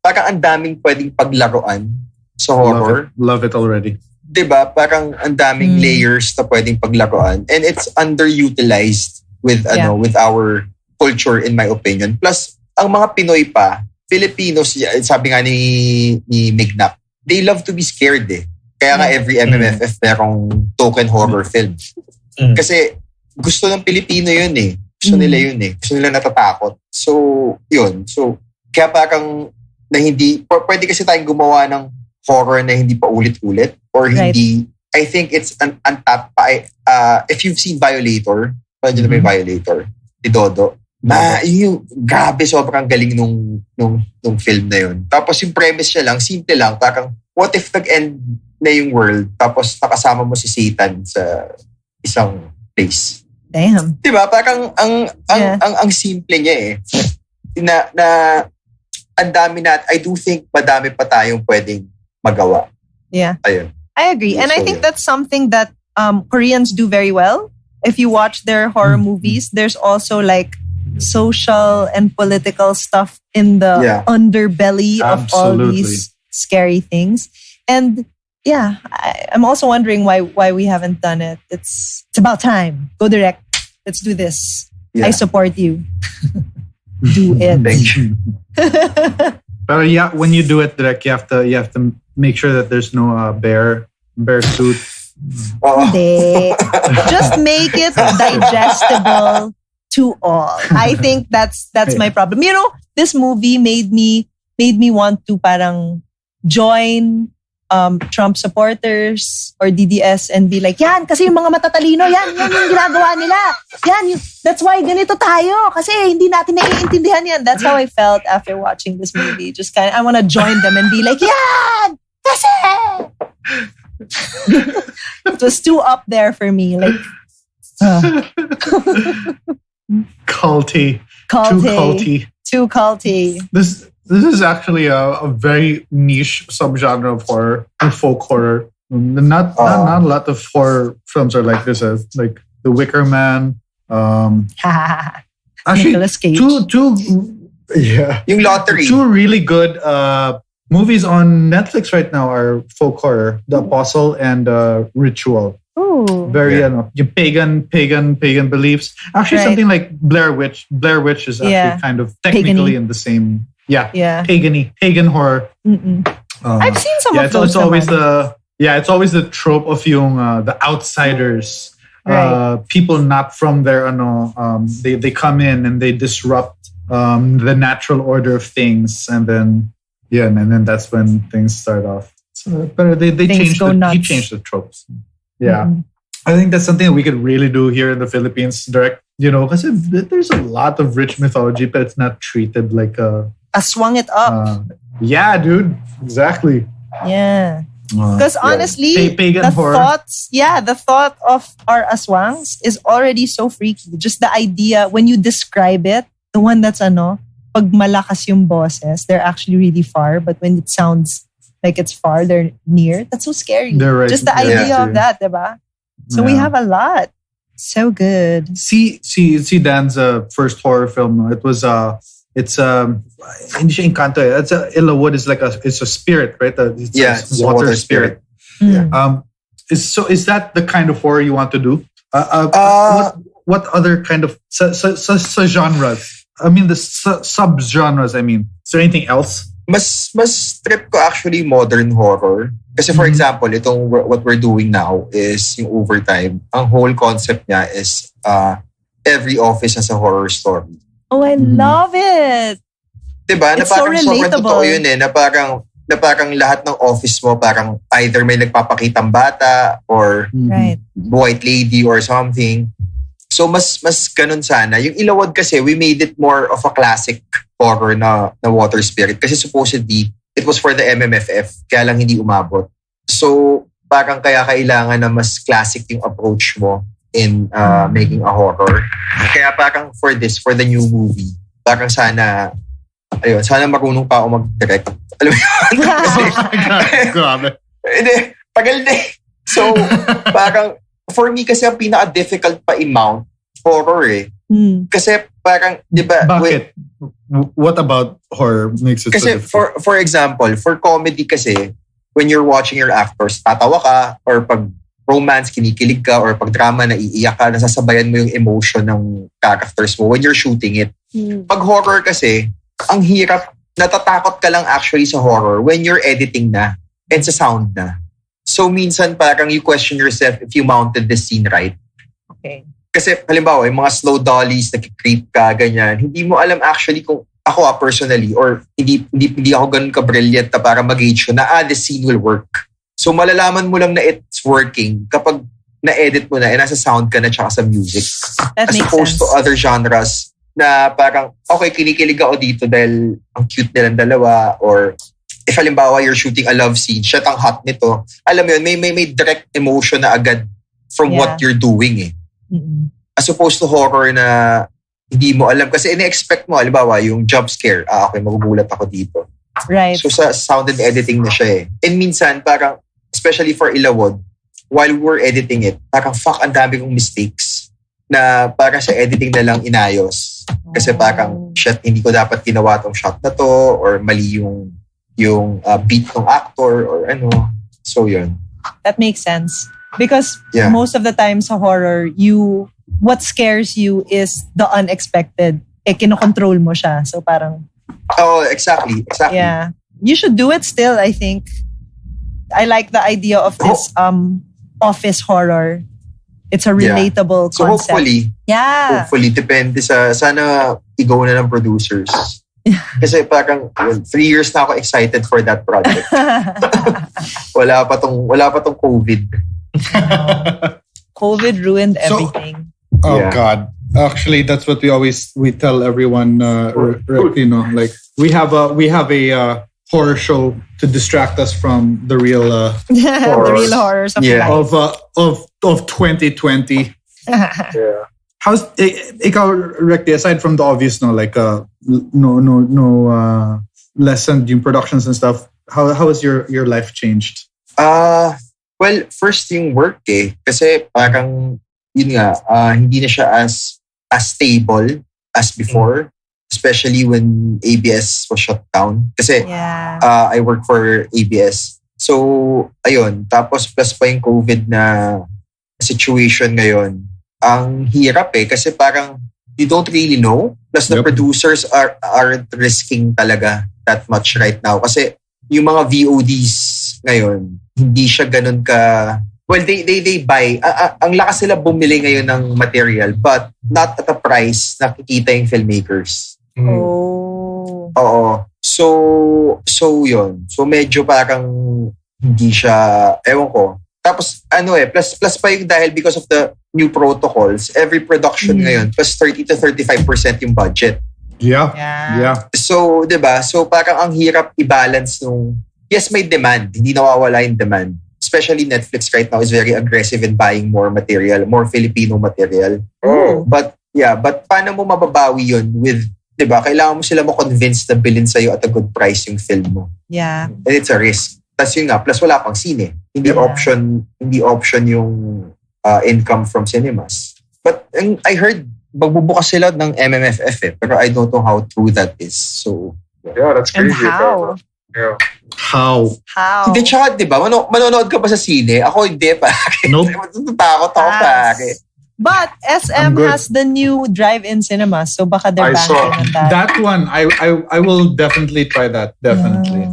parang ang daming pwedeng paglaruan sa horror. Love it already. Diba? Parang ang daming layers na pwedeng paglaruan. And it's underutilized with our culture, in my opinion. Plus, ang mga Pinoy pa, Filipinos, sabi nga ni Mignak, they love to be scared Kaya nga every MMFF merong token horror film. Kasi gusto ng Pilipino yun Gusto nila yun Gusto nila natatakot. So, yun. So, kaya parang na hindi, pwede kasi tayong gumawa ng horror na hindi pa ulit-ulit or hindi, I think it's an untapped pa. If you've seen Violator, pwede na may Violator, ni Dodo, yung grabe, sobrang galing nung film na yun. Tapos yung premise niya lang, simple lang, parang what if nag-end na yung world tapos nakasama mo si Satan sa isang place. Damn. Diba? Parang ang simple niya na ang dami I do think madami pa tayong pwedeng magawa. Yeah. Ayun. I agree. And I think that's something that Koreans do very well. If you watch their horror movies, there's also like social and political stuff in the underbelly of all these scary things. And I'm also wondering why we haven't done it. It's about time. Go direct. Let's do this. I support you. Do it. Thank you. But when you do it direct, you have to make sure that there's no bear suit. Hindi. Just make it digestible to all. I think that's my problem. You know, this movie made me want to parang join Trump supporters or DDS and be like, yan, kasi yung mga matatalino, yan yung ginagawa nila. That's why ganito tayo. Kasi hindi natin naiintindihan yan. That's how I felt after watching this movie. Just kind of, I want to join them and be like, yan! Kasi! It was too up there for me. Like, Culty. Too culty. This is actually a very niche subgenre of horror, of folk horror. Not a lot of horror films are like this. Like The Wicker Man. Actually, Nicolas Cage. Yung Lottery. Two really good movies on Netflix right now are folk horror: The Apostle and Ritual. Ooh. Very yung pagan beliefs. Actually, something like Blair Witch. Blair Witch is actually kind of technically in the same. Pagan horror. I've seen some of those. It's always the trope of yung the outsiders, people not from there. They come in and they disrupt the natural order of things, and then that's when things start off. So, but they changed the tropes. Yeah. I think that's something that we could really do here in the Philippines, direct. Because there's a lot of rich mythology, but it's not treated like a. Swung it up. Yeah, dude. Exactly. Yeah. Because honestly, pagan horror. The thought of our aswangs is already so freaky. Just the idea, when you describe it, the one that's pag malakas yung boses, they're actually really far. But when it sounds like it's far, they're near. That's so scary. They're right. Just the Yeah. idea of that, diba? So we Yeah. have a lot. So good. See Dan's first horror film. No? It was it's hindi siya Encanto. It's Illa Wood is it's a spirit, right? It's It's a water spirit. Mm. Is that the kind of horror you want to do? What other kind of genres? I mean, the sub genres. I mean, is there anything else? Mas trip ko actually modern horror. Kasi for example, itong what we're doing now is yung Overtime. Ang whole concept niya is every office has a horror story. Oh, I love it. Diba? It's na parang so sobrang relatable. totoo yun na parang lahat ng office mo parang either may nagpapakitang bata or Right. white lady or something. So mas ganun sana. Yung Ilawod kasi, we made it more of a classic horror na water spirit. Kasi supposedly, it was for the MMFF, kaya lang hindi umabot. So parang kaya kailangan na mas classic yung approach mo in making a horror. Kaya parang for the new movie, parang sana marunong pa ako mag-direct. Alam mo yun? Kasi, Grabe. hindi, tagal na eh. So, parang, for me kasi ang pinaka-difficult pa i-mount, horror eh. Kasi parang, di ba? Bakit? What about horror makes it Kasi so difficult? for example, for comedy kasi, when you're watching your actors, tatawa ka, or pag romance, kinikilig ka, or pag drama, naiiyak ka, nasasabayan mo yung emotion ng characters mo when you're shooting it. Pag horror kasi, ang hirap, natatakot ka lang actually sa horror when you're editing na and sa sound na. So minsan parang you question yourself if you mounted the scene right. Okay. Kasi halimbawa, yung mga slow dollies, nakikreep ka, ganyan, hindi mo alam actually kung ako personally or hindi ako ganun ka-brilliant na para mag-gauge ko na the scene will work. So malalaman mo lang na it's working kapag na-edit mo na nasa sound ka na tsaka sa music. That As makes opposed sense. to other genres na parang, okay, kinikilig ako dito dahil ang cute nilang dalawa, or if halimbawa you're shooting a love scene, shit ang hot nito. Alam mo yun, may direct emotion na agad from what you're doing eh. As opposed to horror na hindi mo alam. Kasi ine-expect mo, halimbawa, yung jump scare, okay, magugulat ako dito. Right. So sa sound and editing na siya eh. And minsan, parang, especially for Ilawod, while we were editing it, parang ang dami kong mistakes na parang sa editing na lang inayos. Kasi parang, shit, hindi ko dapat ginawa tong shot na to, or mali yung beat ng actor, or ano. So yun. That makes sense. Because Yeah. most of the time sa horror, what scares you is the unexpected. Kinokontrol mo siya. So parang, Oh, exactly. yeah. You should do it still, I think. I like the idea of this office horror. It's a relatable So concept. hopefully, depende sana i-go na ng producers. Kasi parang 3 years na ako excited for that project. wala pa tong COVID. COVID ruined So- everything. Oh Yeah. God! Actually, that's what we tell everyone. You know, like we have a horror show to distract us from the real The real horrors of Yeah. life. of 2020. Yeah. How's ikaw, Recti, aside from the obvious, like no lessened yung productions and stuff. How has your life changed? Well, first yung work eh. Kasi parang, yun nga, hindi na siya as stable as before. Especially when ABS was shut down. Kasi Yeah. I work for ABS. So, ayun. Tapos plus pa yung COVID na situation ngayon. Ang hirap eh. Kasi parang you don't really know. Plus the Yep. producers aren't risking talaga that much right now. Kasi yung mga VODs ngayon, hindi siya ganun ka... Well, they buy. Ang lakas nila bumili ngayon ng material, but not at a price na kikita yung filmmakers. Oh. Oo. So yun. So medyo parang hindi siya, ewan ko. Tapos plus pa yung dahil because of the new protocols, every production ngayon, plus 30 to 35% yung budget. Yeah. So, 'di ba? So parang ang hirap i-balance nung yes, may demand, hindi nawawala yung demand. Especially Netflix right now is very aggressive in buying more material, more Filipino material. But paano mo mababawi yun with, 'di ba? Kailangan mo sila mo convince na bilhin sa'yo at a good price yung film mo. Yeah. And it's a risk. Tas yun nga, plus wala pang sine. Hindi option yung income from cinemas. But I heard magbubukas sila ng MMFF pero I don't know how true that is. So, yeah, that's And crazy. how? Yeah. How? Hindi, tsaka, di ba? Manonood ka ba sa sine? Ako hindi pa. Nope. Natatakot ako pare. But SM has the new drive-in cinema, so baka they're I saw banking on that. That one, I will definitely try that. Definitely.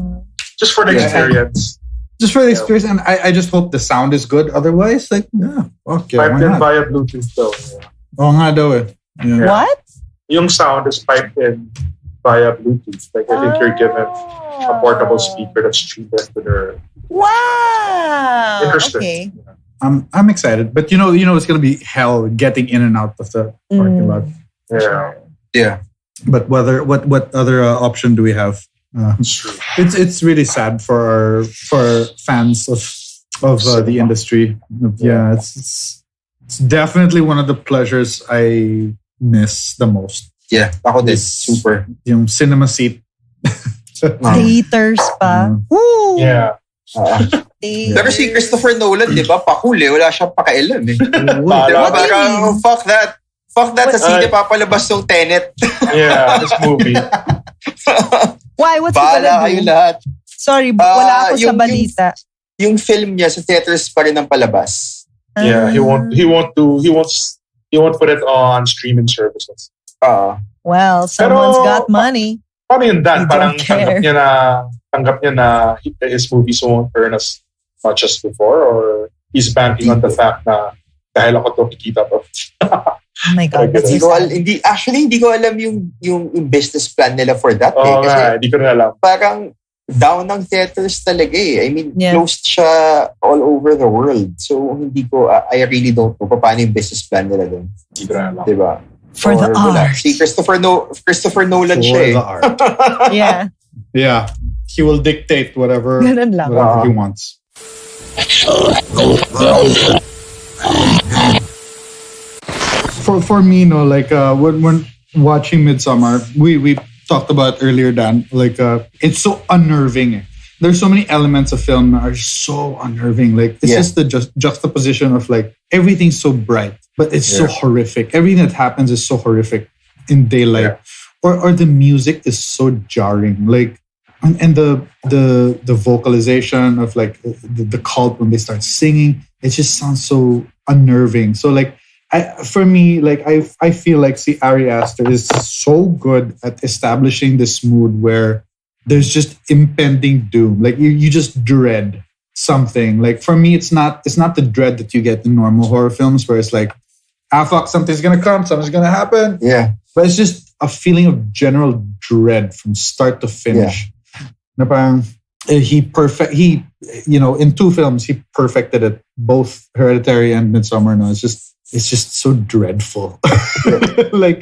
Just for the experience. Just for the experience, and I just hope the sound is good. Otherwise, like, yeah, okay. Piped why in not? via Bluetooth though. Yeah. Oo nga daw eh. Yeah. What? Yung sound is piped in via Bluetooth. Like I think you're given a portable speaker that's streamed into their. Wow. Interesting. Okay. I'm excited, but you know, it's gonna be hell getting in and out of the parking lot. Yeah. Yeah. But what other option do we have? It's true. It's really sad for fans of the industry. Yeah, it's definitely one of the pleasures I miss the most. Yeah. Ako din. Is Super. Yung cinema seat. Theaters pa. Woo! Yeah. Theaters. Pero si Christopher Nolan, di ba? Pakuli. Wala siyang pakialam eh. Di ba? What do you Parang, fuck that. Fuck that sa sine papalabas ng Tenet. Yeah, this movie. Why? What's he Bahala gonna kayo do? lahat. Sorry, wala ako sa yung- balita. Yung film niya sa theaters pa rin ang palabas. Yeah, he won't put it on streaming services. Well, someone's got money. Paano yun, Dan? You Parang don't care. tanggap niya na his movies won't earn as much as before, or he's banking on the fact na dahil ako to kikita to. Oh my God, that's Hindi so ko, sad. hindi ko alam yung business plan nila for that. Oo Kasi nga, hindi ko na alam. parang down ng theaters talaga eh. I mean, Yeah. closed siya all over the world. So, I really don't know paano yung business plan nila dun. Hindi ko na alam. Diba? For the Or wala. art. Si Christopher Nolan For siya eh. the art. Yeah. Yeah, he will dictate whatever Ganun lang. he wants. For me, no, like when watching Midsommar, we talked about earlier, Dan. Like it's so unnerving. Eh. There's so many elements of film that are so unnerving. Like it's just the juxtaposition of like everything's so bright, but it's so horrific. Everything that happens is so horrific in daylight, or the music is so jarring. Like and the vocalization of like the cult when they start singing, it just sounds so unnerving. So like. For me, like I feel like Ari Aster is so good at establishing this mood where there's just impending doom. Like you just dread something. Like for me, it's not the dread that you get in normal horror films where it's like, fuck, something's gonna come, something's gonna happen. Yeah. But it's just a feeling of general dread from start to finish. Na parang, he in two films he perfected it, both Hereditary and Midsommar. No, it's just so dreadful. like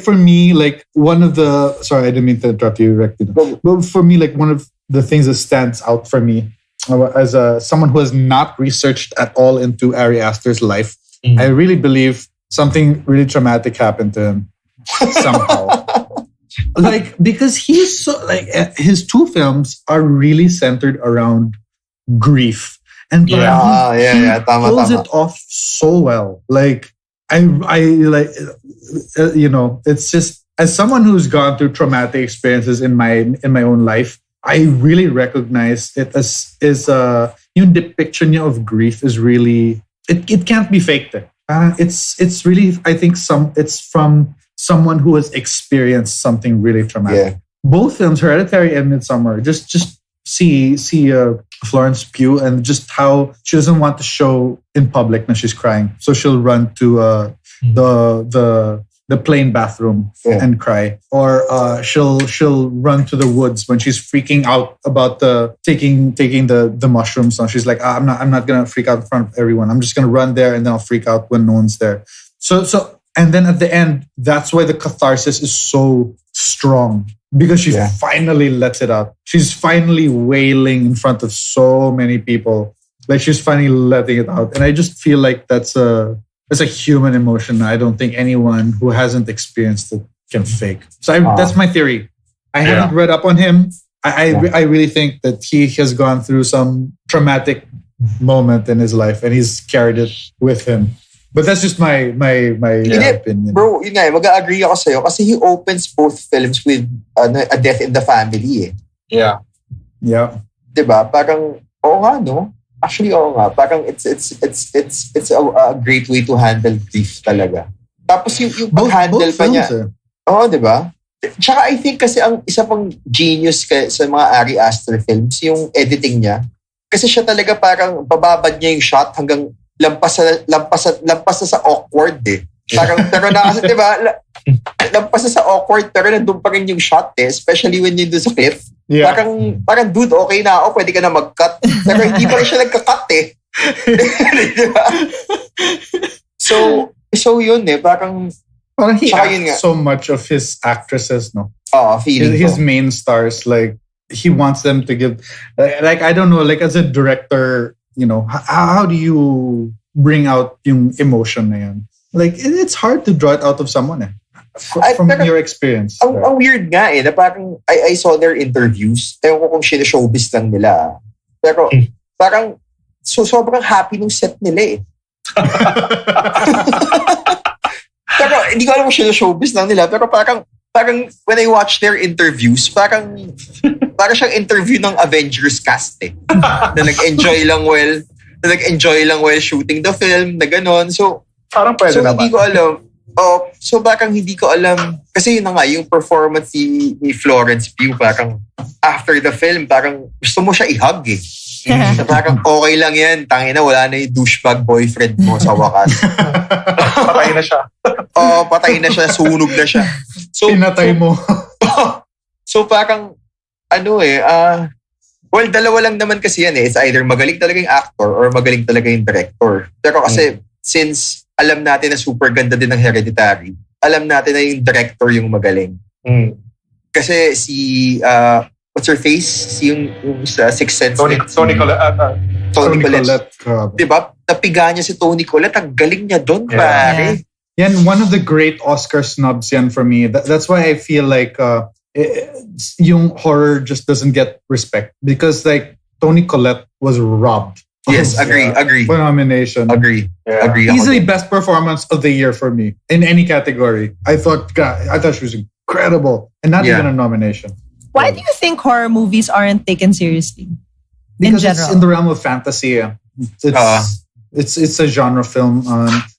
for me, like one of the, sorry, I didn't mean to interrupt you, Recti. But for me, like one of the things that stands out for me as someone who has not researched at all into Ari Aster's life, I really believe something really traumatic happened to him somehow. Like, because he's so, like, his two films are really centered around grief. And he pulls it off so well. Like I like, it's just, as someone who's gone through traumatic experiences in my own life, I really recognize it as yung depiction niya of grief is really, it can't be faked. It's really, I think it's from someone who has experienced something really traumatic. Yeah. Both films, Hereditary and Midsommar, just see Florence Pugh and just how she doesn't want to show in public that she's crying, so she'll run to the plain bathroom and cry, or she'll run to the woods when she's freaking out about taking the mushrooms. So she's like, I'm not gonna freak out in front of everyone. I'm just gonna run there and then I'll freak out when no one's there. So and then at the end, that's why the catharsis is so strong. Because she finally lets it out. She's finally wailing in front of so many people. Like she's finally letting it out. And I just feel like that's a human emotion. I don't think anyone who hasn't experienced it can fake. So that's my theory. I haven't read up on him. I really think that he has gone through some traumatic moment in his life and he's carried it with him. But that's just my opinion. Bro, yun nga, mag-agree ako sa'yo kasi he opens both films with a death in the family eh. Yeah. Yeah. Diba? Parang, oo nga, no? Actually, oo nga. Parang it's a great way to handle grief talaga. Tapos yung pag-handle pa niya. Oo, diba? Tsaka I think kasi ang isa pang genius sa mga Ari Aster films, yung editing niya. Kasi siya talaga parang bababad niya yung shot hanggang lampas na sa awkward eh. Parang, pero na kasi, diba, lampas na sa awkward, pero nandun pa rin yung shot eh. Especially when yun doon sa cliff. Yeah. Parang, dude, okay na ako, pwede ka na mag-cut. Pero hindi pa rin siya nagka-cut eh. Diba? So yun eh, parang he acts so much of his actresses, no? Feeling his main stars, like, he wants them to give, like, I don't know, like, as a director, you know, how do you bring out yung emotion na yan? Like, it's hard to draw it out of someone eh. From your experience. Ang weird nga eh, na parang I saw their interviews. Tayo ko kung showbiz lang nila. Pero parang sobrang happy nung set nila eh. Pero hindi ko alam kung showbiz lang nila. Pero parang when I watch their interviews, parang siyang interview ng Avengers cast eh. Na nag-enjoy lang while shooting the film, na ganon. So parang pwede naman. Hindi ko alam. So parang hindi ko alam. Kasi yun na nga, yung performance ni Florence Pugh, parang after the film, parang gusto mo siya i-hug eh. So parang okay lang yan. Tangina, wala na yung douchebag boyfriend mo sa wakas. Patay na siya. Patay na siya. Sunog na siya. So, pinatay mo. So parang, well, dalawa lang naman kasi yan eh. It's either magaling talaga yung actor or magaling talaga yung director. Pero kasi, since alam natin na super ganda din ng Hereditary, alam natin na yung director yung magaling. Kasi what's her face? Yung sa Sixth Sense. Toni Collette. Diba? Napiga niya si Toni Collette. Ang galing niya doon, pare. Yan, one of the great Oscar snubs yan for me. That's why I feel like yung horror just doesn't get respect. Because like Toni Collette was robbed. Yes, agree. For nomination. Agree. Easily best performance of the year for me in any category. I thought she was incredible and not even a nomination. Why do you think horror movies aren't taken seriously? Because in general? It's in the realm of fantasy. It's a genre film.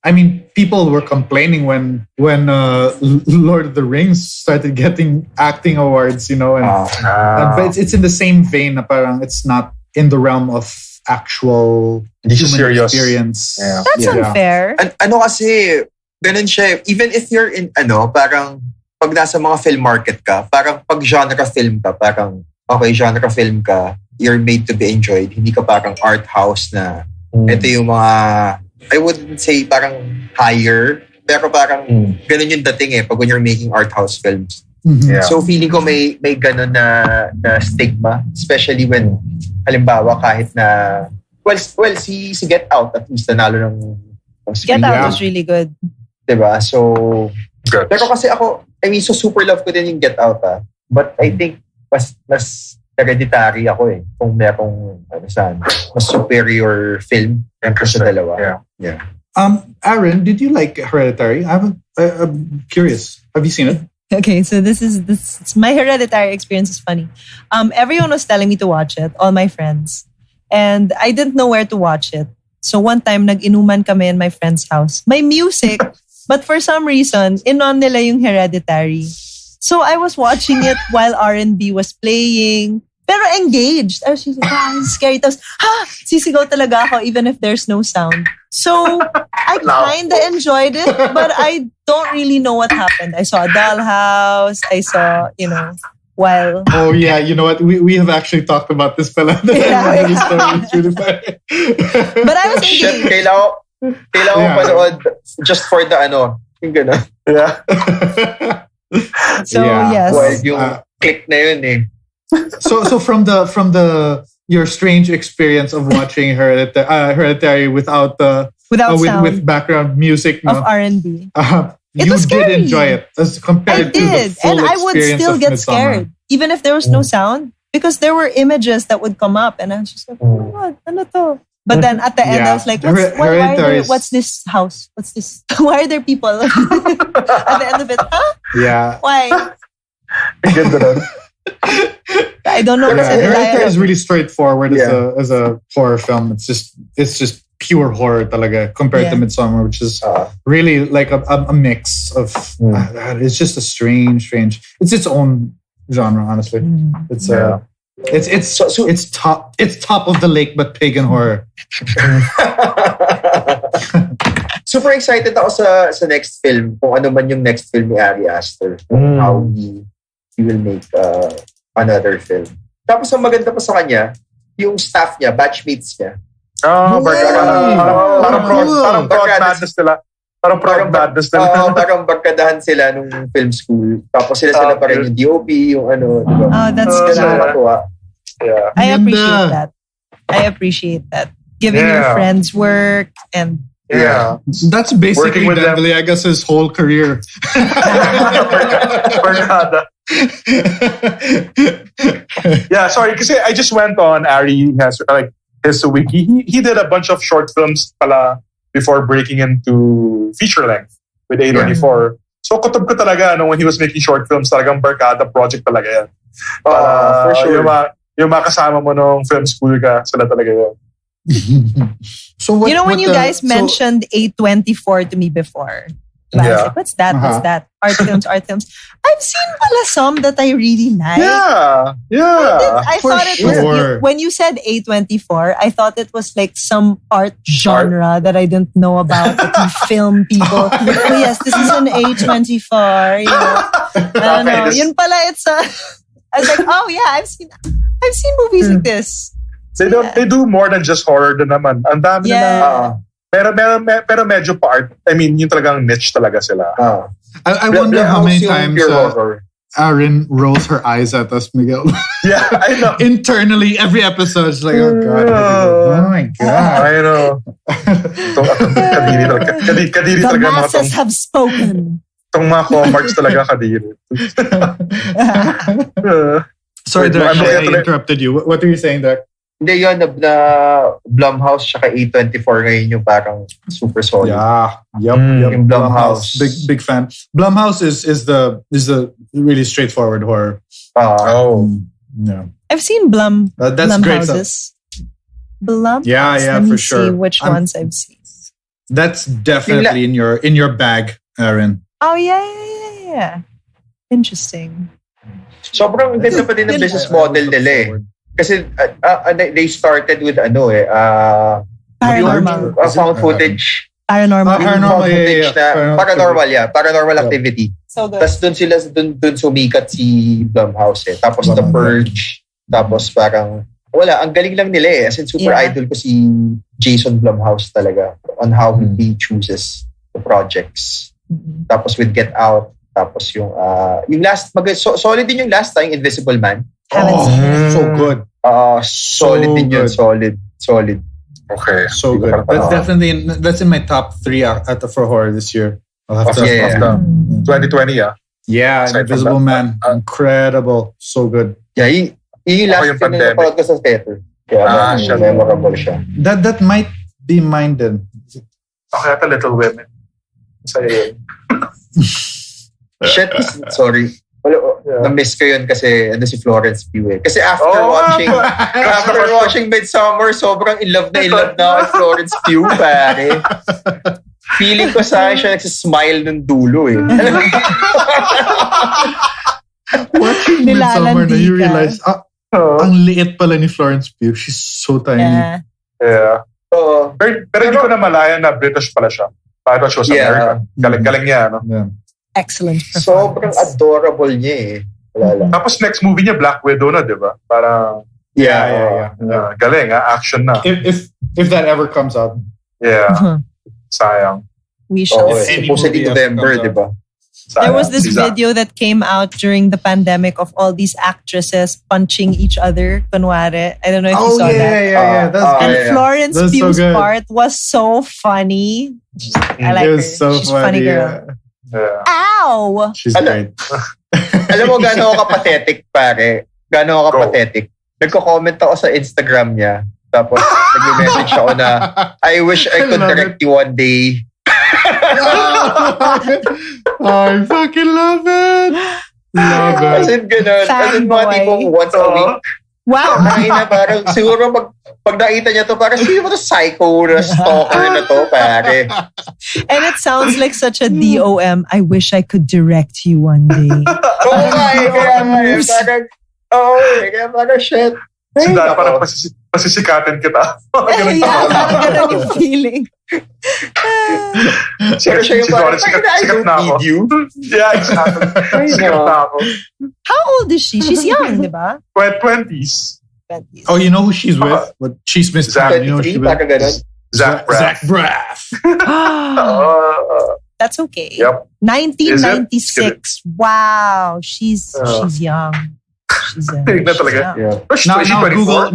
I mean, people were complaining when Lord of the Rings started getting acting awards, you know, but it's in the same vein. Parang it's not in the realm of actual human experience. Yeah. That's unfair. Kasi, ganun siya. Even if you're in, parang pag nasa mga film market ka, parang pag genre film ka, parang, okay, genre film ka, you're made to be enjoyed. Hindi ka parang art house na, ito yung mga, I wouldn't say parang higher, pero parang ganun yung dating eh, pag when you're making art house films. Mm-hmm. So feeling ko may ganun na stigma, especially when halimbawa kahit na well si Get Out at least nanalo ng Get Out was really good. Diba? So good. Pero kasi ako, so super love ko din yung Get Out but I think mas Hereditary ako eh kung merong mas superior film sa dalawa. Yeah. Aaron, did you like Hereditary? I'm curious. Have you seen it? Okay, so this my Hereditary experience is funny. Everyone was telling me to watch it, all my friends. And I didn't know where to watch it. So one time, nag-inuman kami in my friend's house. May music, but for some reason, inon nila yung Hereditary. So I was watching it while R&B was playing. Pero engaged. I was like, scary. Tapos, sisigaw talaga ako even if there's no sound. So, I kind of enjoyed it, but I don't really know what happened. I saw a dollhouse. I saw, while... Oh, yeah. You know what? We have actually talked about this fella. Yeah. It's really funny. But I was engaged. Kailangan ko panood just for the yung gano'n. Yeah. So, yes. Well, yung click na yun eh. So from your strange experience of watching Hereditary without sound, with background music of R&B, you was scary. did enjoy it as compared to the full and I would experience still of get Midsommar. scared even if there was no sound Because there were images that would come up and I was just like, oh my God, ano to? But then at the end, I was like, what's this house? What's this? Why are there people? At the end of it, huh? Yeah. Why? Ganda nun. I don't know. Hereditary is really straightforward as a horror film. It's just pure horror talaga compared to Midsommar, which is really like a mix of. It's just a strange. It's its own genre, honestly. It's it's top of the lake, but pagan horror. Super excited ako sa next film. Kung ano man yung next film ni Ari Aster. How he will make another film. Tapos ang maganda pa sa kanya, yung staff niya, batchmates niya. Parang prod madness nila. Parang barkadahan sila nung film school. Tapos sila pa rin yung DOP, yung ano. Diba? Oh, that's good. Yeah. I appreciate that. Giving your friends work and... Yeah. That's basically Dan Villegas' whole career. Yeah, sorry, because I just went on Ari has like his wiki. He did a bunch of short films pala before breaking into feature length with A24. So kutob ko talaga when he was making short films, talagang barkada project talaga yan. For sure. Yung mga kasama mo nung film school ka, sila talaga yan. So when you guys mentioned A24 to me before, I was like, what's that? What's that? Art films. I've seen pala some that I really like. I thought it was when you said A24, I thought it was like some art genre that I didn't know about. That you film people. Oh yes, this is an A24. You know, I don't know. Yun pala, it's I was like, oh yeah, I've seen movies like this. They do more than just horror din naman. Ang dami na. Pero medyo part. I mean, yung talagang niche talaga sila. I wonder how many times Aaron rolls her eyes at us, Miguel. Yeah, I know. Internally, every episode is like, oh God. Oh my God. I know. Kadiri The talaga masses have spoken. Itong mga co-marks talaga kadiri. Sorry, Derek, I interrupted you. What are you saying, Derek? Hindi yun, na Blumhouse tsaka A24 ngayon yung parang super solid. Yeah, yep. Yung Blumhouse. Big fan. Blumhouse is the really straightforward horror. Yeah. I've seen that's great Blumhouses. Blum? Yeah, for sure. See which ones I've seen. That's definitely in your bag, Aaron. Oh yeah. Interesting. Sobrang ganda pa din ng business model nila eh. Kasi they started with paranormal. Found footage. Paranormal footage na paranormal activity. So good. Tapos dun sumikat si Blumhouse eh. Tapos The Purge. Tapos parang ang galing lang nila eh. As in super idol ko si Jason Blumhouse talaga on how he chooses the projects. Tapos with Get Out. Tapos yung last, solid din yung last time, Invisible Man. So good. Solid din yun. Solid. Okay. So good. That's definitely that's in my top 3 for horror this year. I'll have to 2020, Yeah, Invisible Man. Incredible. So good. Yeah, yung last film na napanood ko sa theater. Kaya memorable siya. That might be mine then. Okay, at Little Women. Sa'yo. Shit, sorry. Na-miss ko yun kasi si Florence Pugh eh. Kasi after watching Midsommar, sobrang in love na ako kay Florence Pugh, pare. Feeling ko sa akin siya nagsismile ng dulo eh. Watching Midsommar na you realize, ang liit pala ni Florence Pugh. She's so tiny. Yeah. Pero hindi ko na malaya na British pala siya. Para siya sa American. Galing niya, no? Yeah. Excellent performance. Sobrang adorable niya eh. Tapos next movie niya, Black Widow na, di ba? Parang... Yeah. Galing, action na. If that ever comes out. Yeah. Sayang. We shall see. Supposedly November, di ba? There was this video that came out during the pandemic of all these actresses punching each other. Kunwari. I don't know if you saw that. Yeah. And Florence Pugh's part was so funny. I like her. So She's a funny girl. Yeah. Ow! She's great. Alam mo gano'n ako kapathetic, pare. gaano ako Go. pathetic. Nagko-comment ako sa Instagram niya. Tapos, nag-message ako na, I wish I could love direct you one day. I fucking love it. Love As it. in, ganun. As in, mga Fanboy. tipong once a week. Wow. Ay na parang, siguro pag nakita niya to, parang sino ba to psycho na stalker na to, pare? And it sounds like such a DOM. I wish I could direct you one day. Oo nga eh, kaya nga eh, parang, kaya parang shit. Ay, Sandali, parang nako. pasisikatin kita. Eh, yeah, parang ganun yung feeling. Pero siya yung parang, sikat I sikat don't na ako. need you. Yeah, exactly. Sikat na ako. How old is she? She's young, di ba? 20s. Oh, you know who she's with? What she's Miss Zach, You know who 23, she's with? parang ganun. Zach Braff. Zach Braff. That's okay. Yep. 1996. Wow. She's young. She's Tignan talaga. young. Yeah. Now, Is she now 24? Google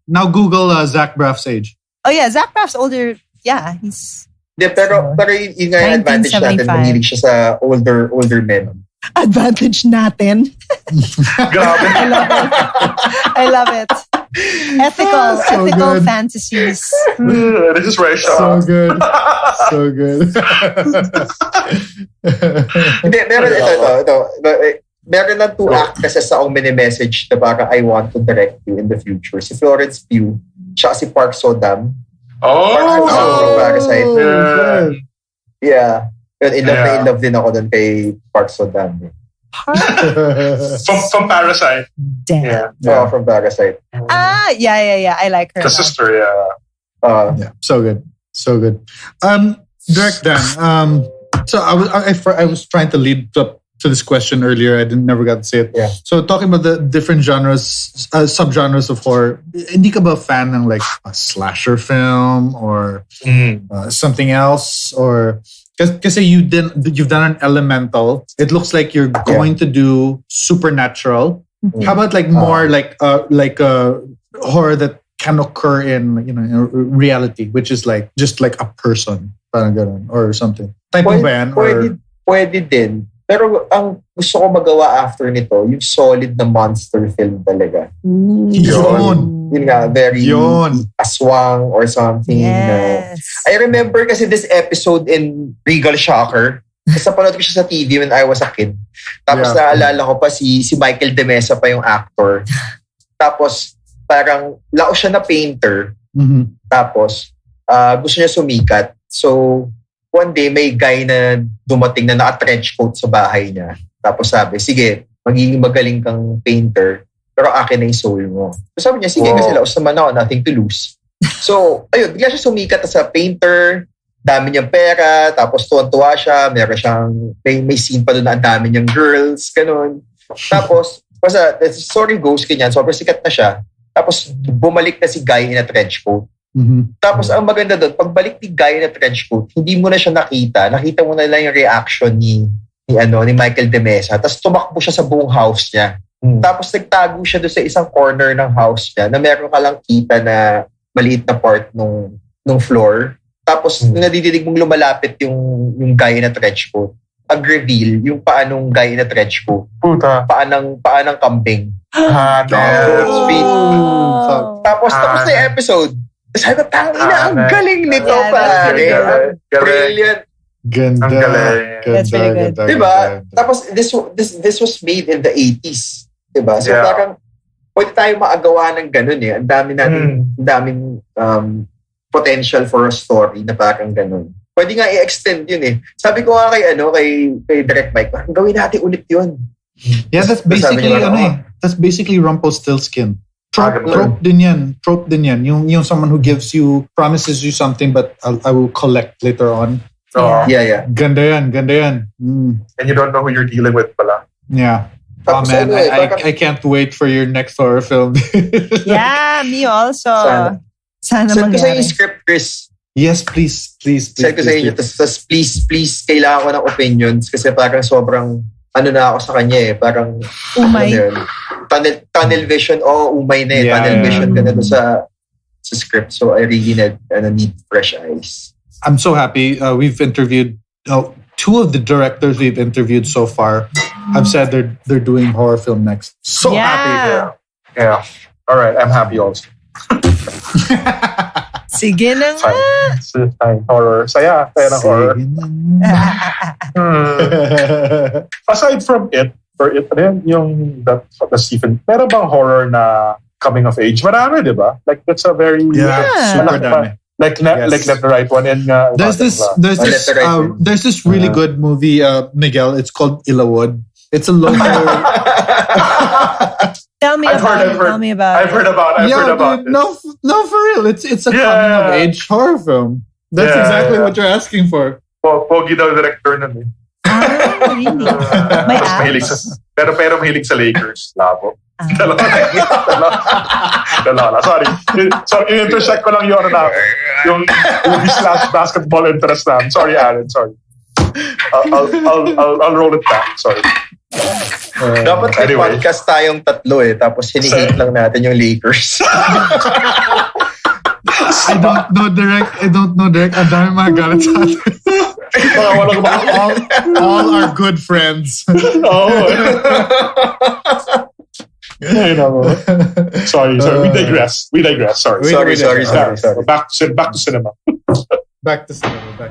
now Google Zach Braff's age. Oh yeah, Zach Braff's older. Yeah, he's Pero yun nga yung advantage natin, 1975. mahilig siya sa older men. advantage natin. Grabe. I love it. Ethical So good. fantasies. This is where I So shot. good. So good. Hindi, meron ito. Meron na 2 actresses akong mini-message na parang I want to direct you in the future. Si Florence Pugh, siya si Park So-dam. Park So-dam from Parasite. Yeah. Yeah. In Yeah. love din ako dun kay Park So-dam. From Parasite. Damn. Yeah. From Parasite. Yeah. I like her. The sister, yeah. Yeah, so good. So good. Direct Dan. So I was trying to lead up to this question earlier. I never got to say it. Yeah. So talking about the different genres, subgenres of horror, hindi ka ba fan ng like a slasher film or something else? Or because you've done an elemental, it looks like you're going to do supernatural. Mhm. How about like more like a horror that can occur in in reality, which is like just like a person, parang ganun, or something. Type mo ba yan? Or Pwede din. Pero ang gusto ko magawa after nito, yung solid na monster film talaga. Yun. Yun nga, very Yun. aswang or something. Yes. I remember kasi this episode in Regal Shocker. Kasi napanood ko siya sa TV when I was a kid. Tapos Yeah. naalala ko pa si Michael De Mesa pa yung actor. Tapos parang lao siya na painter. Mhm. Tapos gusto niya sumikat. So one day may guy na dumating na naka-trench coat sa bahay niya. Tapos sabi, sige, magiging magaling kang painter, pero akin na yung soul mo. So sabi niya, sige, Wow. kasi laos naman ako, nothing to lose. So, ayun, bigla siya sumikat sa painter, dami niyang pera, tapos tuwan-tuwa siya, meron siyang, may scene pa doon na ang dami niyang girls, ganun. Tapos, basta, the story goes, ganyan, sobrang sikat na siya. Tapos, bumalik na si guy in a trench coat. Mhm. Tapos ang maganda doon, pagbalik ni guy na trench coat, hindi mo na siya nakita. Nakita mo na lang yung reaction ni Michael De Mesa. Tapos tumakbo siya sa buong house niya. Tapos nagtago siya doon sa isang corner ng house niya na meron ka lang kita na maliit na part nung floor. Tapos nadidinig mong lumalapit yung guy na trench coat. Pag-reveal, yung paanong guy na trench coat. Puta. Paanang kambing. Sweet. Tapos na yung episode. Sabi ko, tangina, ang galing nito, Yeah, that's pare. galing. Brilliant. Ganda. Ang galing. That's very good. Ganda, Diba? ganda. Tapos, this was made in the 80s. Diba? So, Yeah. parang, pwede tayo maagawa ng ganun eh. Ang dami natin, ang daming potential for a story na parang ganun. Pwede nga i-extend yun eh. Sabi ko nga kay Direct Mike, parang gawin natin ulit yun. Yeah, that's Sabi basically niya, that's basically Rumpelstiltskin. Ganda. Trope din yan. Yung someone who gives you, promises you something, but I will collect later on. Yeah. Ganda yan. Mm. And you don't know who you're dealing with pala. Yeah. Oh Tapos man, parang- I can't wait for your next horror film. Yeah, me also. Sana. Sana Send ko sa mangyari. yung script, Chris. Yes, please. Send ko sa inyo. Tapos please, kailangan ko ng opinions kasi parang sobrang na ako sa kanya eh. Parang, Umay. ano yun? Tunnel vision. Umay na eh. Yeah. Tunnel vision ka na doon sa script. So I really need fresh eyes. I'm so happy. We've interviewed 2 of the directors we've interviewed so far. Have said they're doing horror film next. So happy. Yeah. All right. I'm happy also. Sige na nga. Fine. Horror. Saya ng horror. Aside from it, ano yan, yung the Stephen, meron bang horror na coming of age? Marami, di ba? Like, that's a very... super dami. Like Let the Right One in. There's this really good movie, Miguel. It's called Ilawood. It's a local. Tell me about it. I've heard about it. No, for real. It's a coming of age horror film. That's exactly what you're asking for. Pogi daw director nun eh. Really? May abs? Pero mahilig sa Lakers. Labo. Dalawa. Sorry. So, in-intersect ko lang yung yung /basketball interest na. Sorry, Alan. Sorry. I'll roll it back. Sorry. Dapat may podcast tayong tatlo eh. Tapos hinihate lang natin yung Lakers. I don't know, Derek. Ang dami mga galit sa atin. all are good friends. Sorry. We digress. Sorry. Back to cinema. Back to cinema.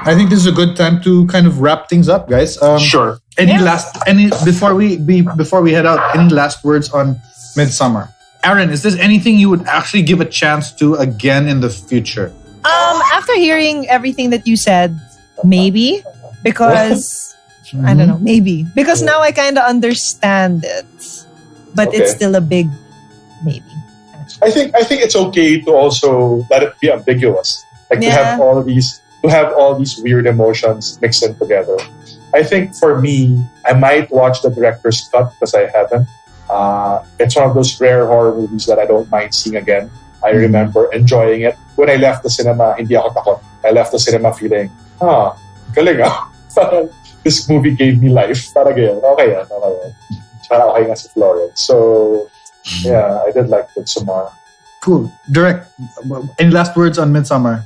I think this is a good time to kind of wrap things up, guys. Sure. Before we head out, any last words on Midsommar? Aaron, is there anything you would actually give a chance to again in the future? After hearing everything that you said, maybe. Because, I don't know, maybe. Because now I kind of understand it. But it's still a big maybe. I think it's okay to also let it be ambiguous. Like to have all these weird emotions mixed in together. I think for me, I might watch the director's cut because I haven't. It's one of those rare horror movies that I don't mind seeing again. I remember enjoying it. When I left the cinema, hindi ako takot. I left the cinema feeling, galing ah. This movie gave me life. Talaga yan. Okay yan. Parang okay nga si Florence. So, yeah, I did like Midsommar. Cool. Direct. Any last words on Midsommar?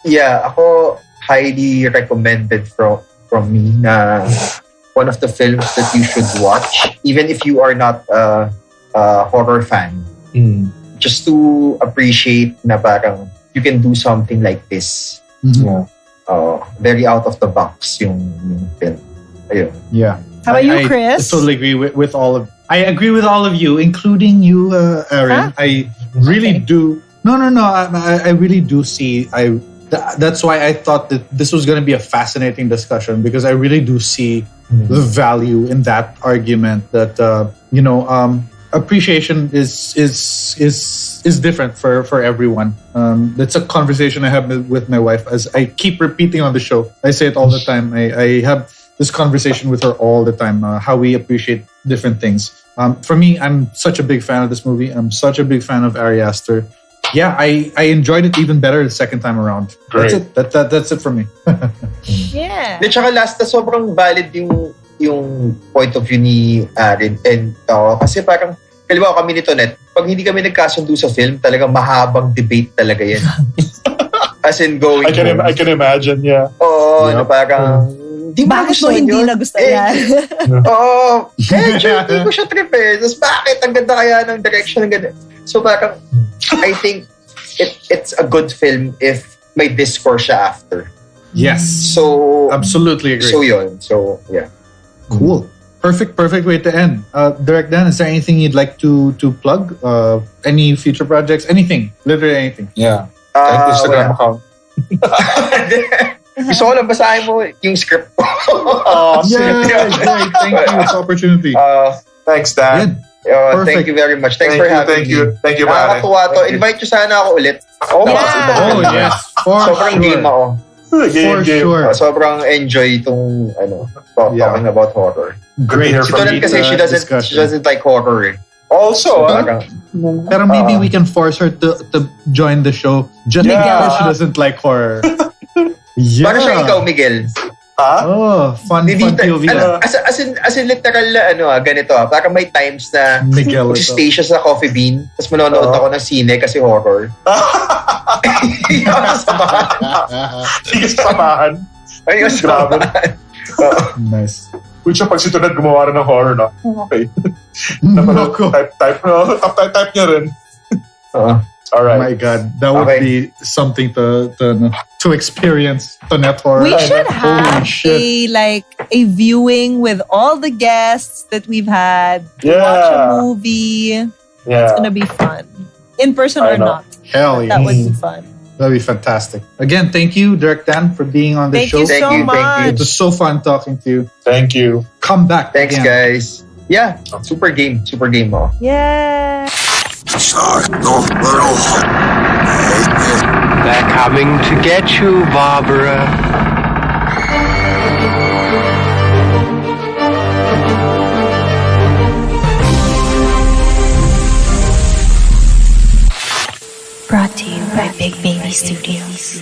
Yeah, ako highly recommended from me na one of the films that you should watch, even if you are not a horror fan. Just to appreciate na parang you can do something like this. Mm-hmm. Very out of the box yung film. Ayun. Yeah. How about you, Chris? I totally agree with all of. I agree with all of you, including you, Aaron. Huh? I really do. No. I really do see. That's why I thought that this was going to be a fascinating discussion, because I really do see the value in that argument that appreciation is different for everyone. That's a conversation I have with my wife, as I keep repeating on the show. I say it all the time. I have this conversation with her all the time, how we appreciate different things. For me, I'm such a big fan of this movie. I'm such a big fan of Ari Aster. Yeah, I enjoyed it even better the second time around. Great. That's it for me. Yeah. At saka last na sobrang valid yung point of view ni Aaron. And kasi parang, kaliwa kami nito net, pag hindi kami nagkasundo sa film, talagang mahabang debate talaga yan. As in going I can imagine, yeah. Oo, na parang, bakit mo hindi nagustuhan yan? Oo, hindi ko siya prepare. Tapos bakit? Ang ganda kaya ng direction ng ganda. So parang, I think it's a good film if may discourse siya after. Yes. So, absolutely agree. So yun. So, yeah. Cool. Perfect way to end. Direct Dan, is there anything you'd like to plug? Any future projects? Anything. Literally anything. Yeah. Instagram account. Gusto ko lang basahin mo yung script ko. Yeah, thank you. It's opportunity. Thanks, Dan. Thank you very much. Thanks for having me. Thank you, pare. Nakakatuwa to. Invite you sana ako ulit. Yes. Sobrang game ako. For sure. Sobrang enjoy itong talking about horror. Great. Ito lang kasi she doesn't like horror. Also, pero maybe we can force her to join the show just because she doesn't like horror. Yeah. Para siya ikaw, Miguel. Fun POV. As in literal ganito Para may times na Miguel stay siya sa Coffee Bean, tapos manonood ako ng sine kasi horror. Sige, samahan. Ay, Grabe. Nice. Which yung pag si Tunad gumawa rin ng horror, no? Okay. Nako. Type niya rin. Oo. Alright. My God, that would Okay. be something to experience. Tonet horror. We should Holy have shit. a viewing with all the guests that we've had. Yeah. Watch a movie. It's Yeah. gonna be fun. In person I or know. not. Hell yeah. That would be fun. That'd be fantastic. Again, thank you, Dirk Dan, for being on the Thank show. you so Thank you, thank you. It much. was so fun talking to you. Thank you. Come back. Thanks, again. guys. Yeah, super game. Super game, oh. Yeah. sophomore. They're coming to get you, Barbara. Brought to you by Big Baby Studios.